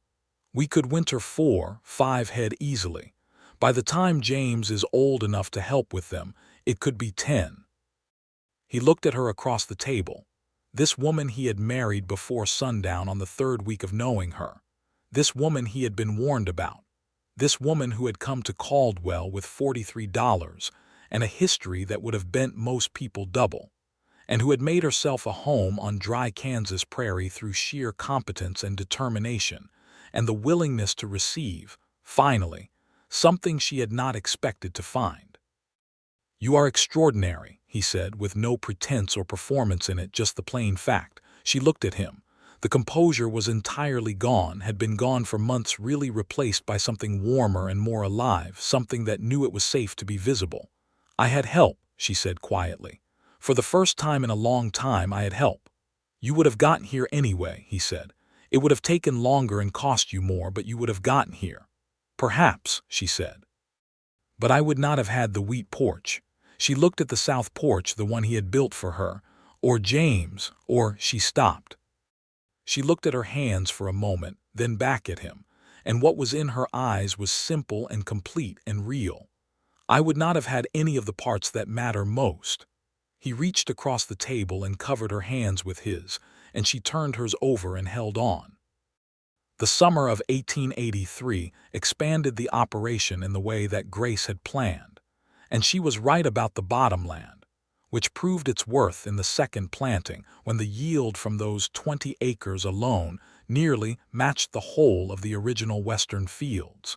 A: We could winter 4, 5 head easily. By the time James is old enough to help with them, it could be 10. He looked at her across the table. This woman he had married before sundown on the 3rd week of knowing her. This woman he had been warned about. This woman who had come to Caldwell with $43 and a history that would have bent most people double, and who had made herself a home on dry Kansas prairie through sheer competence and determination, and the willingness to receive, finally, something she had not expected to find. "You are extraordinary," he said, with no pretense or performance in it, just the plain fact. She looked at him. The composure was entirely gone, had been gone for months, really replaced by something warmer and more alive, something that knew it was safe to be visible. "I had help," she said quietly. "For the first time in a long time I had help." "You would have gotten here anyway," he said. "It would have taken longer and cost you more, but you would have gotten here." "Perhaps," she said. "But I would not have had the wheat porch." She looked at the south porch, the one he had built for her, or James, or she stopped. She looked at her hands for a moment, then back at him, and what was in her eyes was simple and complete and real. "I would not have had any of the parts that matter most." He reached across the table and covered her hands with his, and she turned hers over and held on. The summer of 1883 expanded the operation in the way that Grace had planned, and she was right about the bottomland, which proved its worth in the second planting when the yield from those 20 acres alone nearly matched the whole of the original western fields.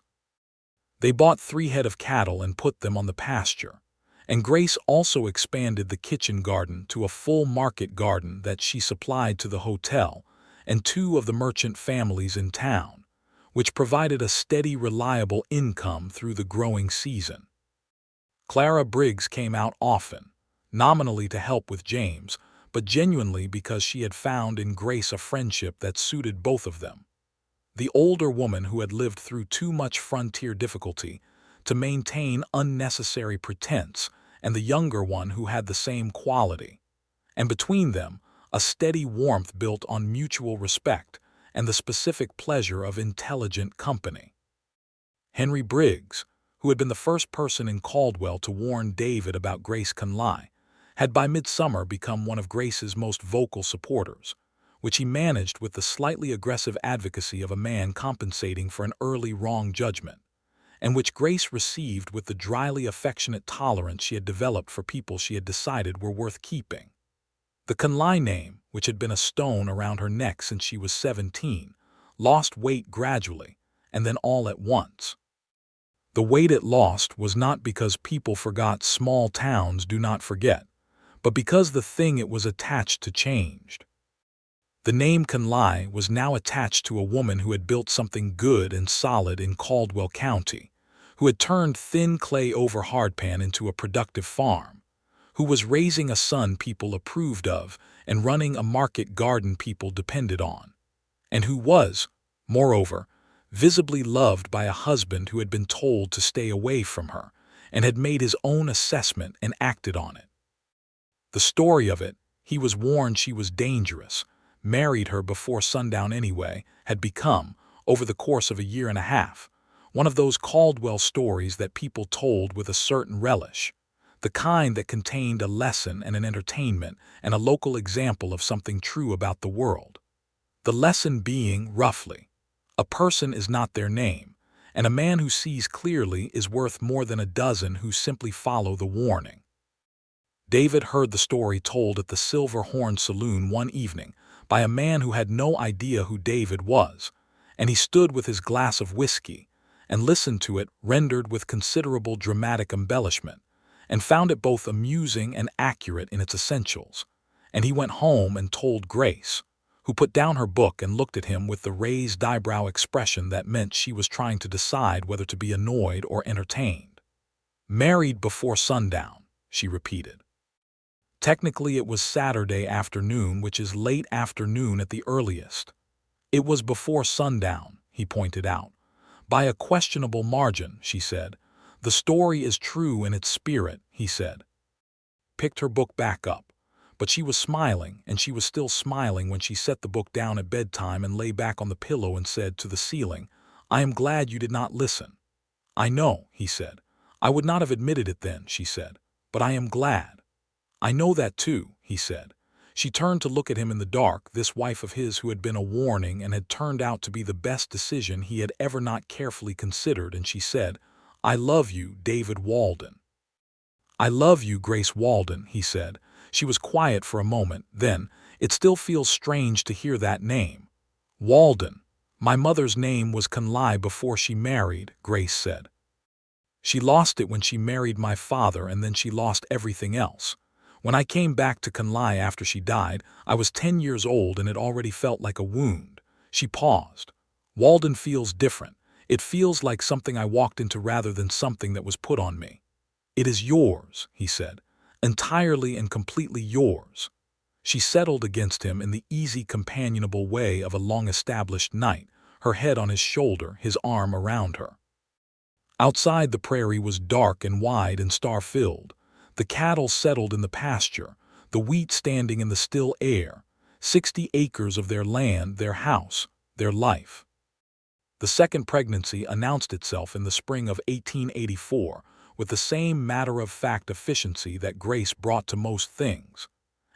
A: They bought 3 head of cattle and put them on the pasture, and Grace also expanded the kitchen garden to a full market garden that she supplied to the hotel and 2 of the merchant families in town, which provided a steady, reliable income through the growing season. Clara Briggs came out often, nominally to help with James, but genuinely because she had found in Grace a friendship that suited both of them. The older woman who had lived through too much frontier difficulty to maintain unnecessary pretense, and the younger one who had the same quality, and between them a steady warmth built on mutual respect and the specific pleasure of intelligent company. Henry Briggs, who had been the first person in Caldwell to warn David about Grace Conley, had by midsummer become one of Grace's most vocal supporters, which he managed with the slightly aggressive advocacy of a man compensating for an early wrong judgment, and which Grace received with the dryly affectionate tolerance she had developed for people she had decided were worth keeping. The Conley name, which had been a stone around her neck since she was 17, lost weight gradually, and then all at once. The weight it lost was not because people forgot small towns do not forget, but because the thing it was attached to changed. The name Conley was now attached to a woman who had built something good and solid in Caldwell County, who had turned thin clay over hardpan into a productive farm, who was raising a son people approved of and running a market garden people depended on, and who was, moreover, visibly loved by a husband who had been told to stay away from her and had made his own assessment and acted on it. The story of it, he was warned she was dangerous, married her before sundown anyway, had become, over the course of a year and a half, one of those Caldwell stories that people told with a certain relish, the kind that contained a lesson and an entertainment and a local example of something true about the world. The lesson being, roughly, a person is not their name, and a man who sees clearly is worth more than a dozen who simply follow the warning. David heard the story told at the Silver Horn Saloon one evening by a man who had no idea who David was, and he stood with his glass of whiskey and listened to it rendered with considerable dramatic embellishment, and found it both amusing and accurate in its essentials, and he went home and told Grace, who put down her book and looked at him with the raised eyebrow expression that meant she was trying to decide whether to be annoyed or entertained. "Married before sundown," she repeated. Technically it was Saturday afternoon, which is late afternoon at the earliest. It was before sundown, he pointed out. By a questionable margin, she said. The story is true in its spirit, he said. Picked her book back up, but she was smiling, and she was still smiling when she set the book down at bedtime and lay back on the pillow and said to the ceiling, "I am glad you did not listen." "I know," he said. "I would not have admitted it then," she said, "but I am glad." "I know that too," he said. She turned to look at him in the dark, this wife of his who had been a warning and had turned out to be the best decision he had ever not carefully considered, and she said, "I love you, David Walden." "I love you, Grace Walden," he said. She was quiet for a moment, then, "It still feels strange to hear that name." "Walden. My mother's name was Conley before she married," Grace said. "She lost it when she married my father, and then she lost everything else. When I came back to Conley after she died, I was 10 years old and it already felt like a wound." She paused. "Walden feels different. It feels like something I walked into rather than something that was put on me." "It is yours," he said. "Entirely and completely yours." She settled against him in the easy, companionable way of a long-established knight, her head on his shoulder, his arm around her. Outside, the prairie was dark and wide and star-filled. The cattle settled in the pasture, the wheat standing in the still air, 60 acres of their land, their house, their life. The second pregnancy announced itself in the spring of 1884 with the same matter-of-fact efficiency that Grace brought to most things,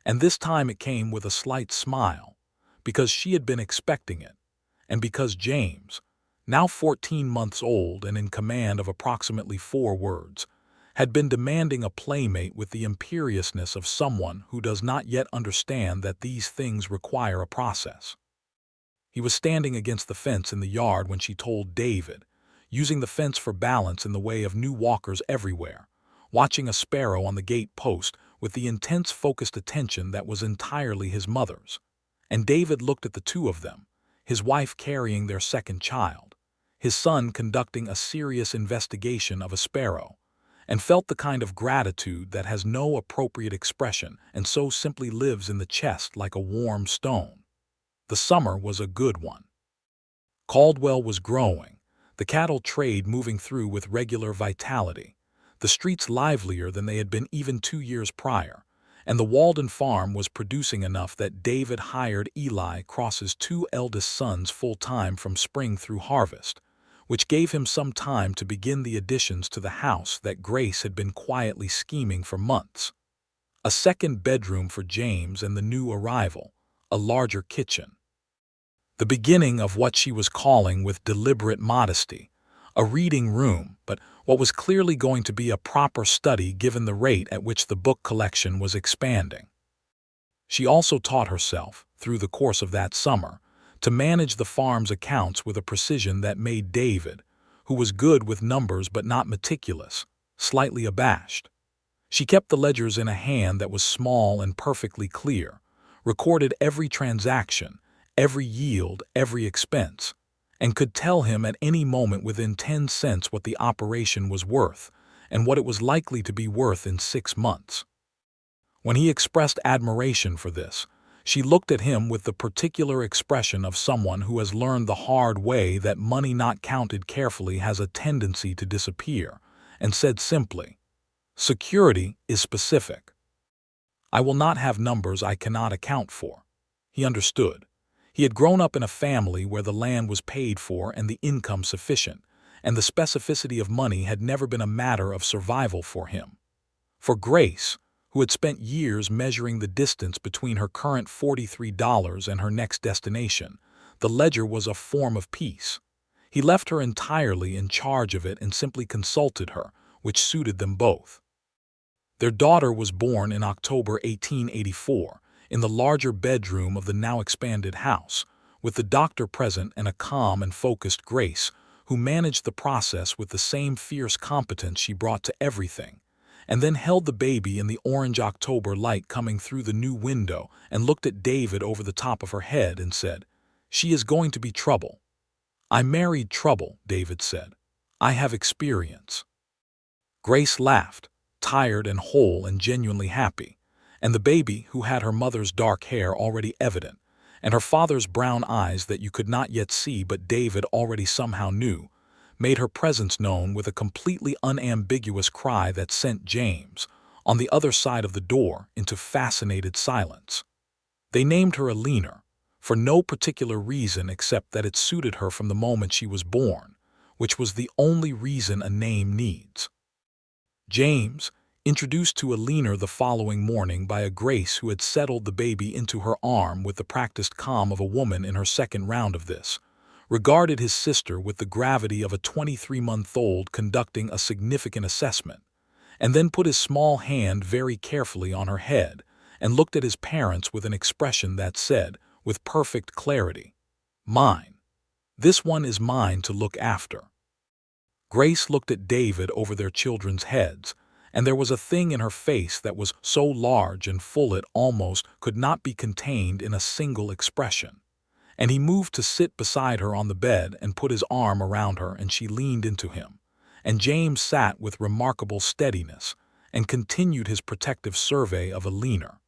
A: and this time it came with a slight smile, because she had been expecting it, and because James, now 14 months old and in command of approximately 4 words, had been demanding a playmate with the imperiousness of someone who does not yet understand that these things require a process. He was standing against the fence in the yard when she told David, using the fence for balance in the way of new walkers everywhere, watching a sparrow on the gate post with the intense focused attention that was entirely his mother's. And David looked at the two of them, his wife carrying their second child, his son conducting a serious investigation of a sparrow, and felt the kind of gratitude that has no appropriate expression and so simply lives in the chest like a warm stone. The summer was a good one. Caldwell was growing, the cattle trade moving through with regular vitality, the streets livelier than they had been even 2 years prior, and the Walden farm was producing enough that David hired Eli Cross's 2 eldest sons full-time from spring through harvest, which gave him some time to begin the additions to the house that Grace had been quietly scheming for months. A second bedroom for James and the new arrival, a larger kitchen. The beginning of what she was calling with deliberate modesty, a reading room, but what was clearly going to be a proper study given the rate at which the book collection was expanding. She also taught herself, through the course of that summer, to manage the farm's accounts with a precision that made David, who was good with numbers but not meticulous, slightly abashed. She kept the ledgers in a hand that was small and perfectly clear, recorded every transaction, every yield, every expense, and could tell him at any moment within 10 cents what the operation was worth and what it was likely to be worth in 6 months. When he expressed admiration for this, she looked at him with the particular expression of someone who has learned the hard way that money not counted carefully has a tendency to disappear, and said simply, "Security is specific. I will not have numbers I cannot account for." He understood. He had grown up in a family where the land was paid for and the income sufficient, and the specificity of money had never been a matter of survival for him. For Grace, who had spent years measuring the distance between her current $43 and her next destination, the ledger was a form of peace. He left her entirely in charge of it and simply consulted her, which suited them both. Their daughter was born in October 1884, in the larger bedroom of the now expanded house, with the doctor present and a calm and focused Grace, who managed the process with the same fierce competence she brought to everything, and then held the baby in the orange October light coming through the new window and looked at David over the top of her head and said, "She is going to be trouble." "I married trouble," David said. "I have experience." Grace laughed, tired and whole and genuinely happy, and the baby, who had her mother's dark hair already evident, and her father's brown eyes that you could not yet see but David already somehow knew, made her presence known with a completely unambiguous cry that sent James, on the other side of the door, into fascinated silence. They named her Alina, for no particular reason except that it suited her from the moment she was born, which was the only reason a name needs. James, introduced to Alina the following morning by a Grace who had settled the baby into her arm with the practiced calm of a woman in her second round of this, regarded his sister with the gravity of a 23-month-old conducting a significant assessment, and then put his small hand very carefully on her head and looked at his parents with an expression that said, with perfect clarity, "Mine. This one is mine to look after." Grace looked at David over their children's heads, and there was a thing in her face that was so large and full it almost could not be contained in a single expression. And he moved to sit beside her on the bed and put his arm around her, and she leaned into him, and James sat with remarkable steadiness and continued his protective survey of Alina.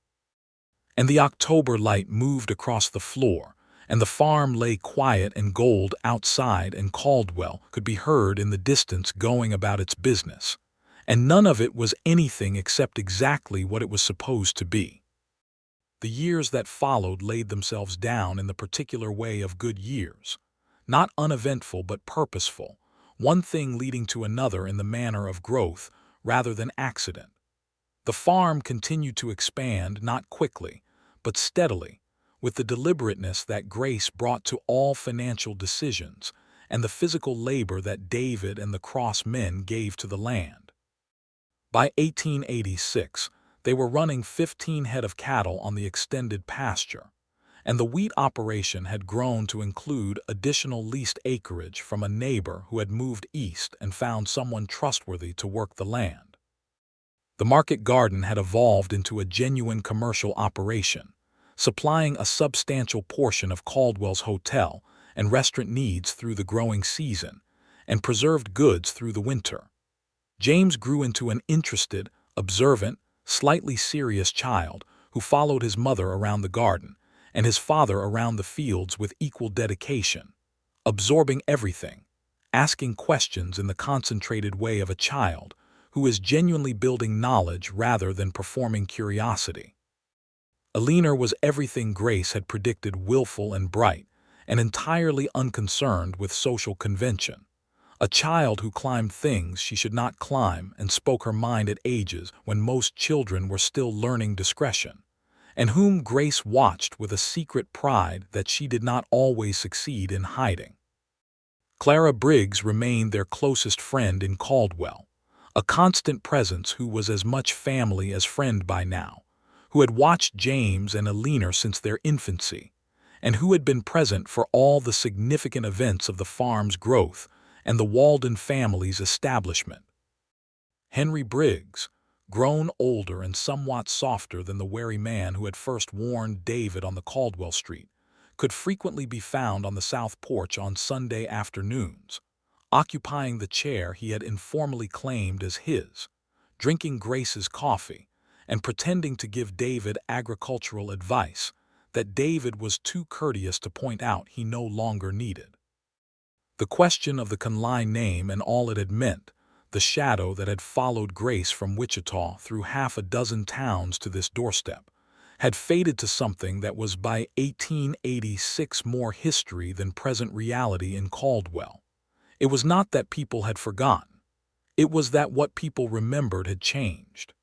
A: And the October light moved across the floor, and the farm lay quiet and gold outside, and Caldwell could be heard in the distance going about its business, and none of it was anything except exactly what it was supposed to be. The years that followed laid themselves down in the particular way of good years, not uneventful but purposeful, one thing leading to another in the manner of growth rather than accident. The farm continued to expand not quickly, but steadily, with the deliberateness that Grace brought to all financial decisions and the physical labor that David and the Cross men gave to the land. By 1886, they were running 15 head of cattle on the extended pasture, and the wheat operation had grown to include additional leased acreage from a neighbor who had moved east and found someone trustworthy to work the land. The market garden had evolved into a genuine commercial operation, supplying a substantial portion of Caldwell's hotel and restaurant needs through the growing season, and preserved goods through the winter. James grew into an interested, observant, slightly serious child who followed his mother around the garden and his father around the fields with equal dedication, absorbing everything, asking questions in the concentrated way of a child who is genuinely building knowledge rather than performing curiosity. Eleanor was everything Grace had predicted: willful and bright, and entirely unconcerned with social convention. A child who climbed things she should not climb and spoke her mind at ages when most children were still learning discretion, and whom Grace watched with a secret pride that she did not always succeed in hiding. Clara Briggs remained their closest friend in Caldwell, a constant presence who was as much family as friend by now, who had watched James and Eleanor since their infancy, and who had been present for all the significant events of the farm's growth and the Walden family's establishment. Henry Briggs, grown older and somewhat softer than the wary man who had first warned David on the Caldwell Street, could frequently be found on the south porch on Sunday afternoons, occupying the chair he had informally claimed as his, drinking Grace's coffee, and pretending to give David agricultural advice that David was too courteous to point out he no longer needed. The question of the Conley name and all it had meant, the shadow that had followed Grace from Wichita through half a dozen towns to this doorstep, had faded to something that was by 1886 more history than present reality in Caldwell. It was not that people had forgotten. It was that what people remembered had changed.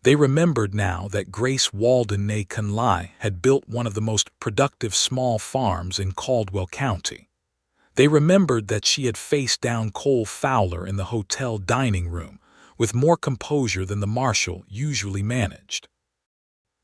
A: They remembered now that Grace Walden née Conley had built one of the most productive small farms in Caldwell County. They remembered that she had faced down Cole Fowler in the hotel dining room with more composure than the marshal usually managed.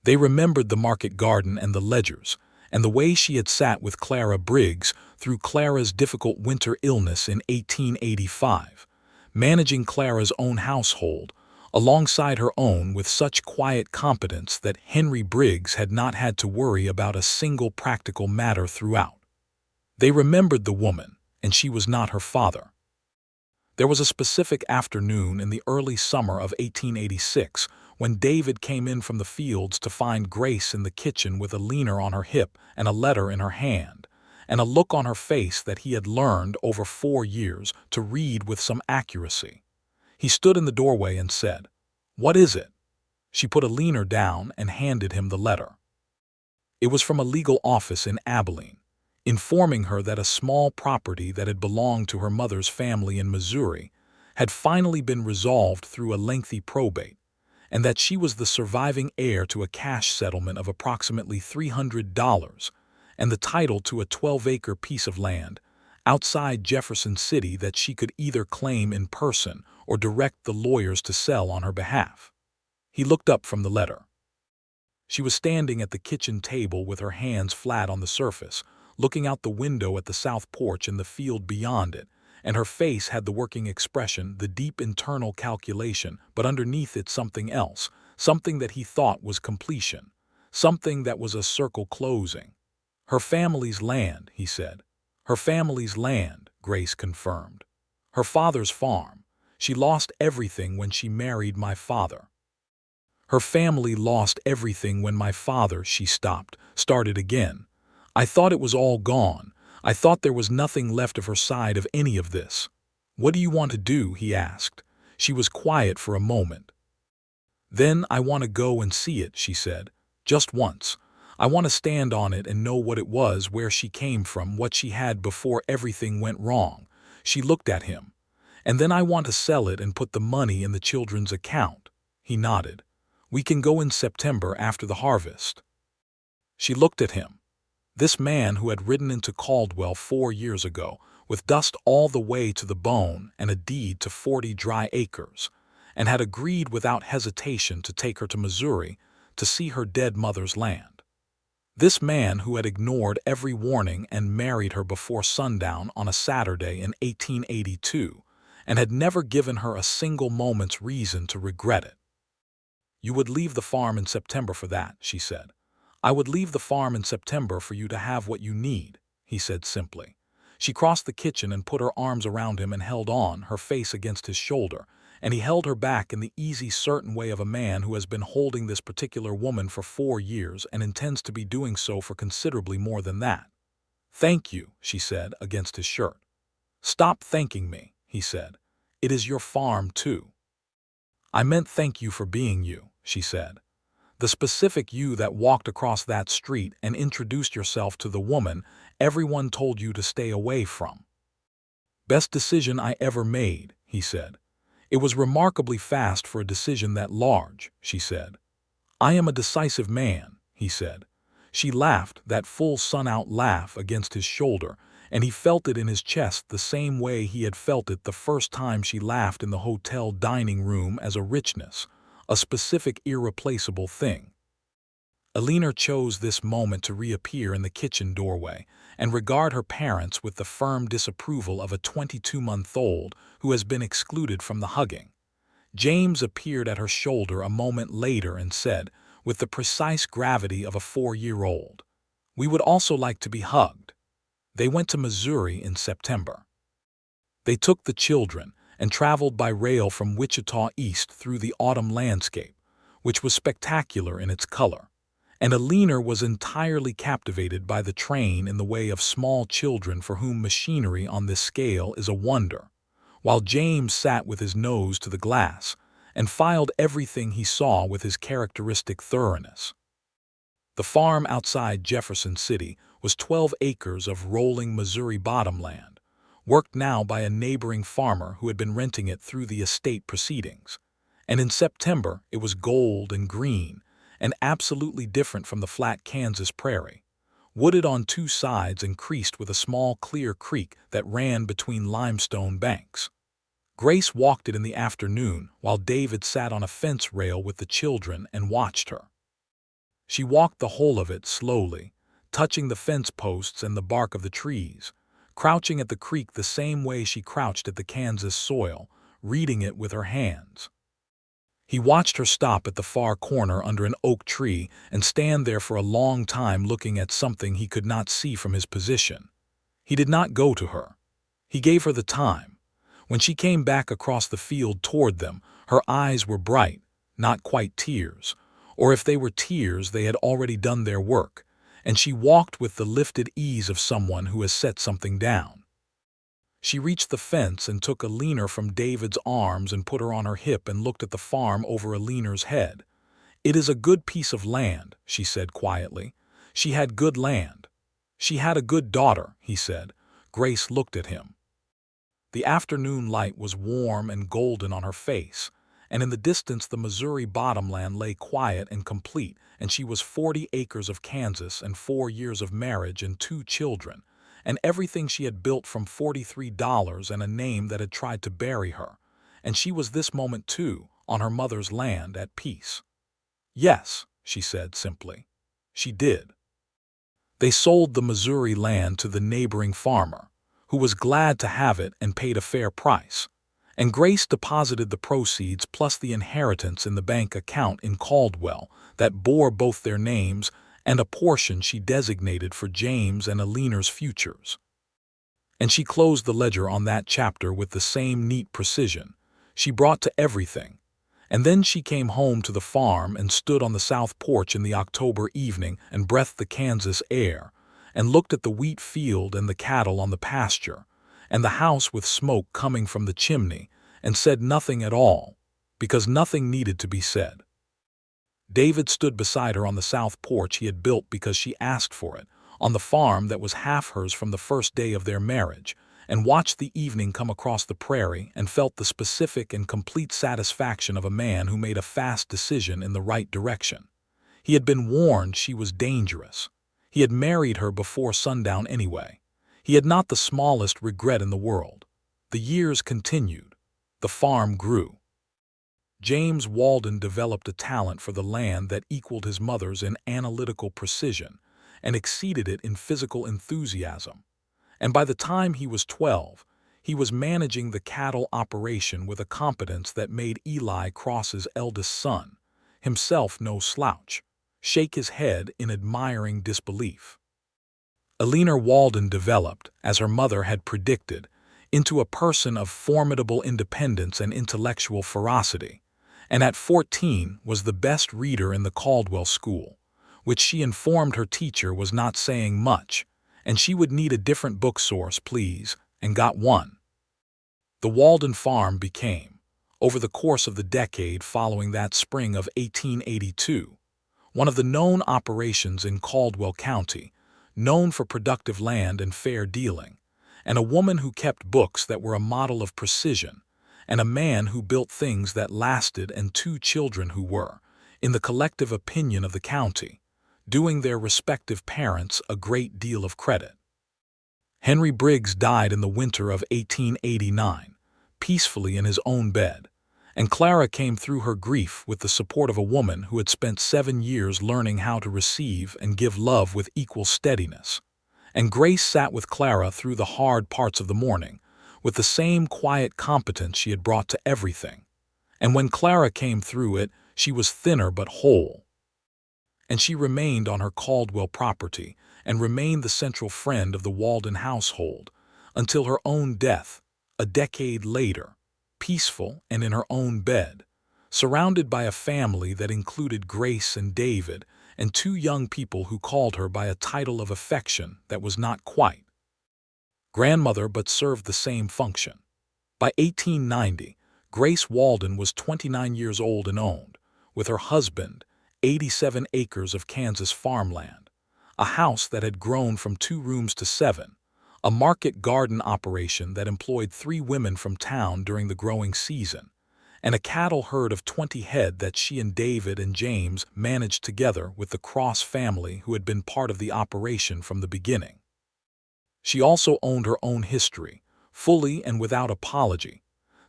A: They remembered the market garden and the ledgers, and the way she had sat with Clara Briggs through Clara's difficult winter illness in 1885, managing Clara's own household alongside her own with such quiet competence that Henry Briggs had not had to worry about a single practical matter throughout. They remembered the woman, and she was not her father. There was a specific afternoon in the early summer of 1886 when David came in from the fields to find Grace in the kitchen with Eleanor on her hip and a letter in her hand, and a look on her face that he had learned over 4 years to read with some accuracy. He stood in the doorway and said, "What is it?" She put Eleanor down and handed him the letter. It was from a legal office in Abilene, informing her that a small property that had belonged to her mother's family in Missouri had finally been resolved through a lengthy probate, and that she was the surviving heir to a cash settlement of approximately $300 and the title to a 12-acre piece of land outside Jefferson City that she could either claim in person or direct the lawyers to sell on her behalf. He looked up from the letter. She was standing at the kitchen table with her hands flat on the surface, looking out the window at the south porch and the field beyond it, and her face had the working expression, the deep internal calculation, but underneath it something else, something that he thought was completion, something that was a circle closing. "Her family's land," he said. "Her family's land," Grace confirmed. "Her father's farm. She lost everything when she married my father." "Her family lost everything when my father," she stopped, started again. "I thought it was all gone. I thought there was nothing left of her side of any of this." "What do you want to do?" he asked. She was quiet for a moment. "Then I want to go and see it," she said. "Just once. I want to stand on it and know what it was, where she came from, what she had before everything went wrong." She looked at him. "And then I want to sell it and put the money in the children's account." He nodded. "We can go in September after the harvest." She looked at him. This man who had ridden into Caldwell 4 years ago, with dust all the way to the bone and a deed to 40 dry acres, and had agreed without hesitation to take her to Missouri to see her dead mother's land. This man who had ignored every warning and married her before sundown on a Saturday in 1882, and had never given her a single moment's reason to regret it. "You would leave the farm in September for that," she said. "I would leave the farm in September for you to have what you need," he said simply. She crossed the kitchen and put her arms around him and held on, her face against his shoulder, and he held her back in the easy, certain way of a man who has been holding this particular woman for 4 years and intends to be doing so for considerably more than that. "Thank you," she said, against his shirt. "Stop thanking me," he said. "It is your farm, too." "I meant thank you for being you," she said. "The specific you that walked across that street and introduced yourself to the woman everyone told you to stay away from." "Best decision I ever made," he said. "It was remarkably fast for a decision that large," she said. "I am a decisive man," he said. She laughed, that full sun-out laugh against his shoulder, and he felt it in his chest the same way he had felt it the first time she laughed in the hotel dining room, as a richness, a specific, irreplaceable thing. Eleanor chose this moment to reappear in the kitchen doorway and regard her parents with the firm disapproval of a 22-month-old who has been excluded from the hugging. James appeared at her shoulder a moment later and said, with the precise gravity of a 4-year-old, "We would also like to be hugged." They went to Missouri in September. They took the children and traveled by rail from Wichita east through the autumn landscape, which was spectacular in its color, and Eleanor was entirely captivated by the train in the way of small children for whom machinery on this scale is a wonder, while James sat with his nose to the glass and filed everything he saw with his characteristic thoroughness. The farm outside Jefferson City was 12 acres of rolling Missouri bottomland, worked now by a neighboring farmer who had been renting it through the estate proceedings, and in September it was gold and green and absolutely different from the flat Kansas prairie, wooded on 2 sides and creased with a small clear creek that ran between limestone banks. Grace walked it in the afternoon while David sat on a fence rail with the children and watched her. She walked the whole of it slowly, touching the fence posts and the bark of the trees, crouching at the creek the same way she crouched at the Kansas soil, reading it with her hands. He watched her stop at the far corner under an oak tree and stand there for a long time looking at something he could not see from his position. He did not go to her. He gave her the time. When she came back across the field toward them, her eyes were bright, not quite tears, or if they were tears they had already done their work, and she walked with the lifted ease of someone who has set something down. She reached the fence and took Eleanor from David's arms and put her on her hip and looked at the farm over Eleanor's head. "It is a good piece of land," she said quietly. "She had good land." "She had a good daughter," he said. Grace looked at him. The afternoon light was warm and golden on her face, and in the distance the Missouri bottomland lay quiet and complete, and she was 40 acres of Kansas and 4 years of marriage and 2 children, and everything she had built from $43 and a name that had tried to bury her, and she was this moment too, on her mother's land, at peace. "Yes," she said simply. She did. They sold the Missouri land to the neighboring farmer, who was glad to have it and paid a fair price, and Grace deposited the proceeds plus the inheritance in the bank account in Caldwell that bore both their names and a portion she designated for James and Eleanor's futures. And she closed the ledger on that chapter with the same neat precision she brought to everything, and then she came home to the farm and stood on the south porch in the October evening and breathed the Kansas air, and looked at the wheat field and the cattle on the pasture, and the house with smoke coming from the chimney, and said nothing at all, because nothing needed to be said. David stood beside her on the south porch he had built because she asked for it, on the farm that was half hers from the first day of their marriage, and watched the evening come across the prairie and felt the specific and complete satisfaction of a man who made a fast decision in the right direction. He had been warned she was dangerous. He had married her before sundown anyway. He had not the smallest regret in the world. The years continued. The farm grew. James Walden developed a talent for the land that equaled his mother's in analytical precision and exceeded it in physical enthusiasm. And by the time he was 12, he was managing the cattle operation with a competence that made Eli Cross's eldest son, himself no slouch, shake his head in admiring disbelief. Eleanor Walden developed, as her mother had predicted, into a person of formidable independence and intellectual ferocity, and at 14 was the best reader in the Caldwell school, which she informed her teacher was not saying much, and she would need a different book source, please, and got one. The Walden farm became, over the course of the decade following that spring of 1882, one of the known operations in Caldwell County, known for productive land and fair dealing, and a woman who kept books that were a model of precision, and a man who built things that lasted, and 2 children who were, in the collective opinion of the county, doing their respective parents a great deal of credit. Henry Briggs died in the winter of 1889, peacefully in his own bed, and Clara came through her grief with the support of a woman who had spent 7 years learning how to receive and give love with equal steadiness. And Grace sat with Clara through the hard parts of the morning, with the same quiet competence she had brought to everything. And when Clara came through it, she was thinner but whole. And she remained on her Caldwell property, and remained the central friend of the Walden household, until her own death, a decade later, peaceful and in her own bed, surrounded by a family that included Grace and David, and 2 young people who called her by a title of affection that was not quite grandmother but served the same function. By 1890, Grace Walden was 29 years old and owned, with her husband, 87 acres of Kansas farmland, a house that had grown from 2 rooms to 7, a market garden operation that employed 3 women from town during the growing season, and a cattle herd of 20 head that she and David and James managed together with the Cross family who had been part of the operation from the beginning. She also owned her own history, fully and without apology,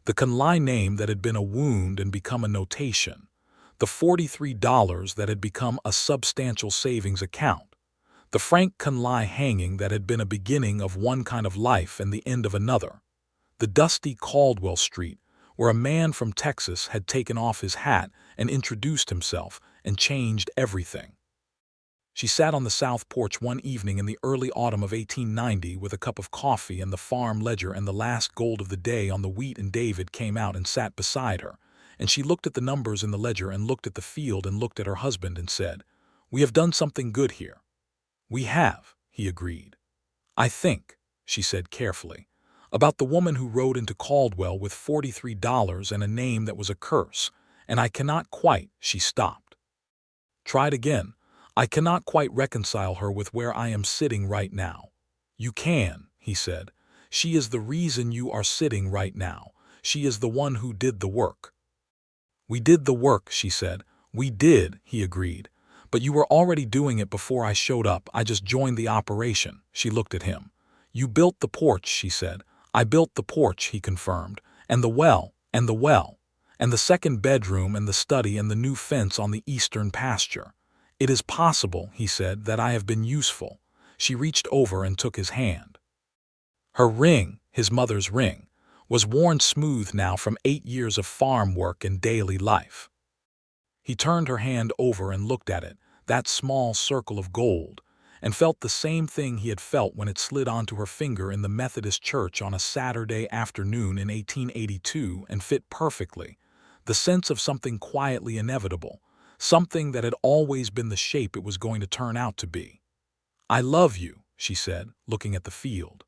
A: the Conley name that had been a wound and become a notation, the $43 that had become a substantial savings account, the Frank Conley hanging that had been a beginning of one kind of life and the end of another, the dusty Caldwell Street, where a man from Texas had taken off his hat and introduced himself and changed everything. She sat on the south porch one evening in the early autumn of 1890 with a cup of coffee and the farm ledger and the last gold of the day on the wheat, and David came out and sat beside her, and she looked at the numbers in the ledger and looked at the field and looked at her husband and said, "We have done something good here." "We have," he agreed. "I think," she said carefully, "about the woman who rode into Caldwell with $43 and a name that was a curse, and I cannot quite—" She stopped. Tried again. "I cannot quite reconcile her with where I am sitting right now." "You can," he said. "She is the reason you are sitting right now. She is the one who did the work." "We did the work," she said. "We did," he agreed. "But you were already doing it before I showed up. I just joined the operation." She looked at him. "You built the porch," she said. "I built the porch," he confirmed. "And the well, and the well, and the second bedroom and the study and the new fence on the eastern pasture. It is possible," he said, "that I have been useful." She reached over and took his hand. Her ring, his mother's ring, was worn smooth now from 8 years of farm work and daily life. He turned her hand over and looked at it, that small circle of gold, and felt the same thing he had felt when it slid onto her finger in the Methodist church on a Saturday afternoon in 1882 and fit perfectly, the sense of something quietly inevitable, something that had always been the shape it was going to turn out to be. "I love you," she said, looking at the field.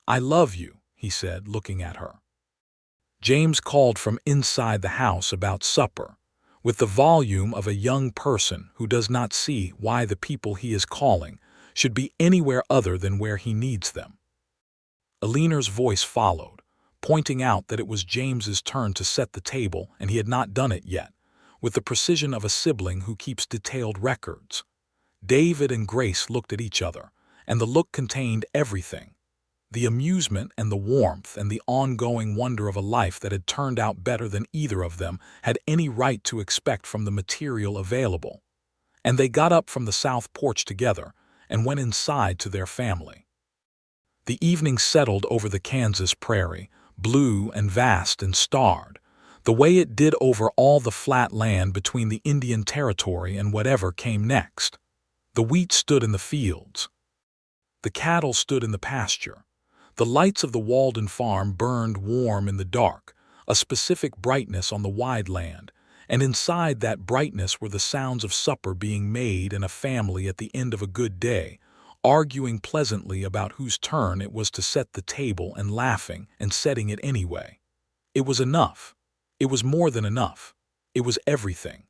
A: "I love you," he said, looking at her. James called from inside the house about supper, with the volume of a young person who does not see why the people he is calling should be anywhere other than where he needs them. Eleanor's voice followed, pointing out that it was James's turn to set the table and he had not done it yet, with the precision of a sibling who keeps detailed records. David and Grace looked at each other, and the look contained everything: the amusement and the warmth and the ongoing wonder of a life that had turned out better than either of them had any right to expect from the material available. And they got up from the south porch together and went inside to their family. The evening settled over the Kansas prairie, blue and vast and starred, the way it did over all the flat land between the Indian Territory and whatever came next. The wheat stood in the fields. The cattle stood in the pasture. The lights of the Walden farm burned warm in the dark, a specific brightness on the wide land, and inside that brightness were the sounds of supper being made and a family at the end of a good day, arguing pleasantly about whose turn it was to set the table and laughing and setting it anyway. It was enough. It was more than enough. It was everything.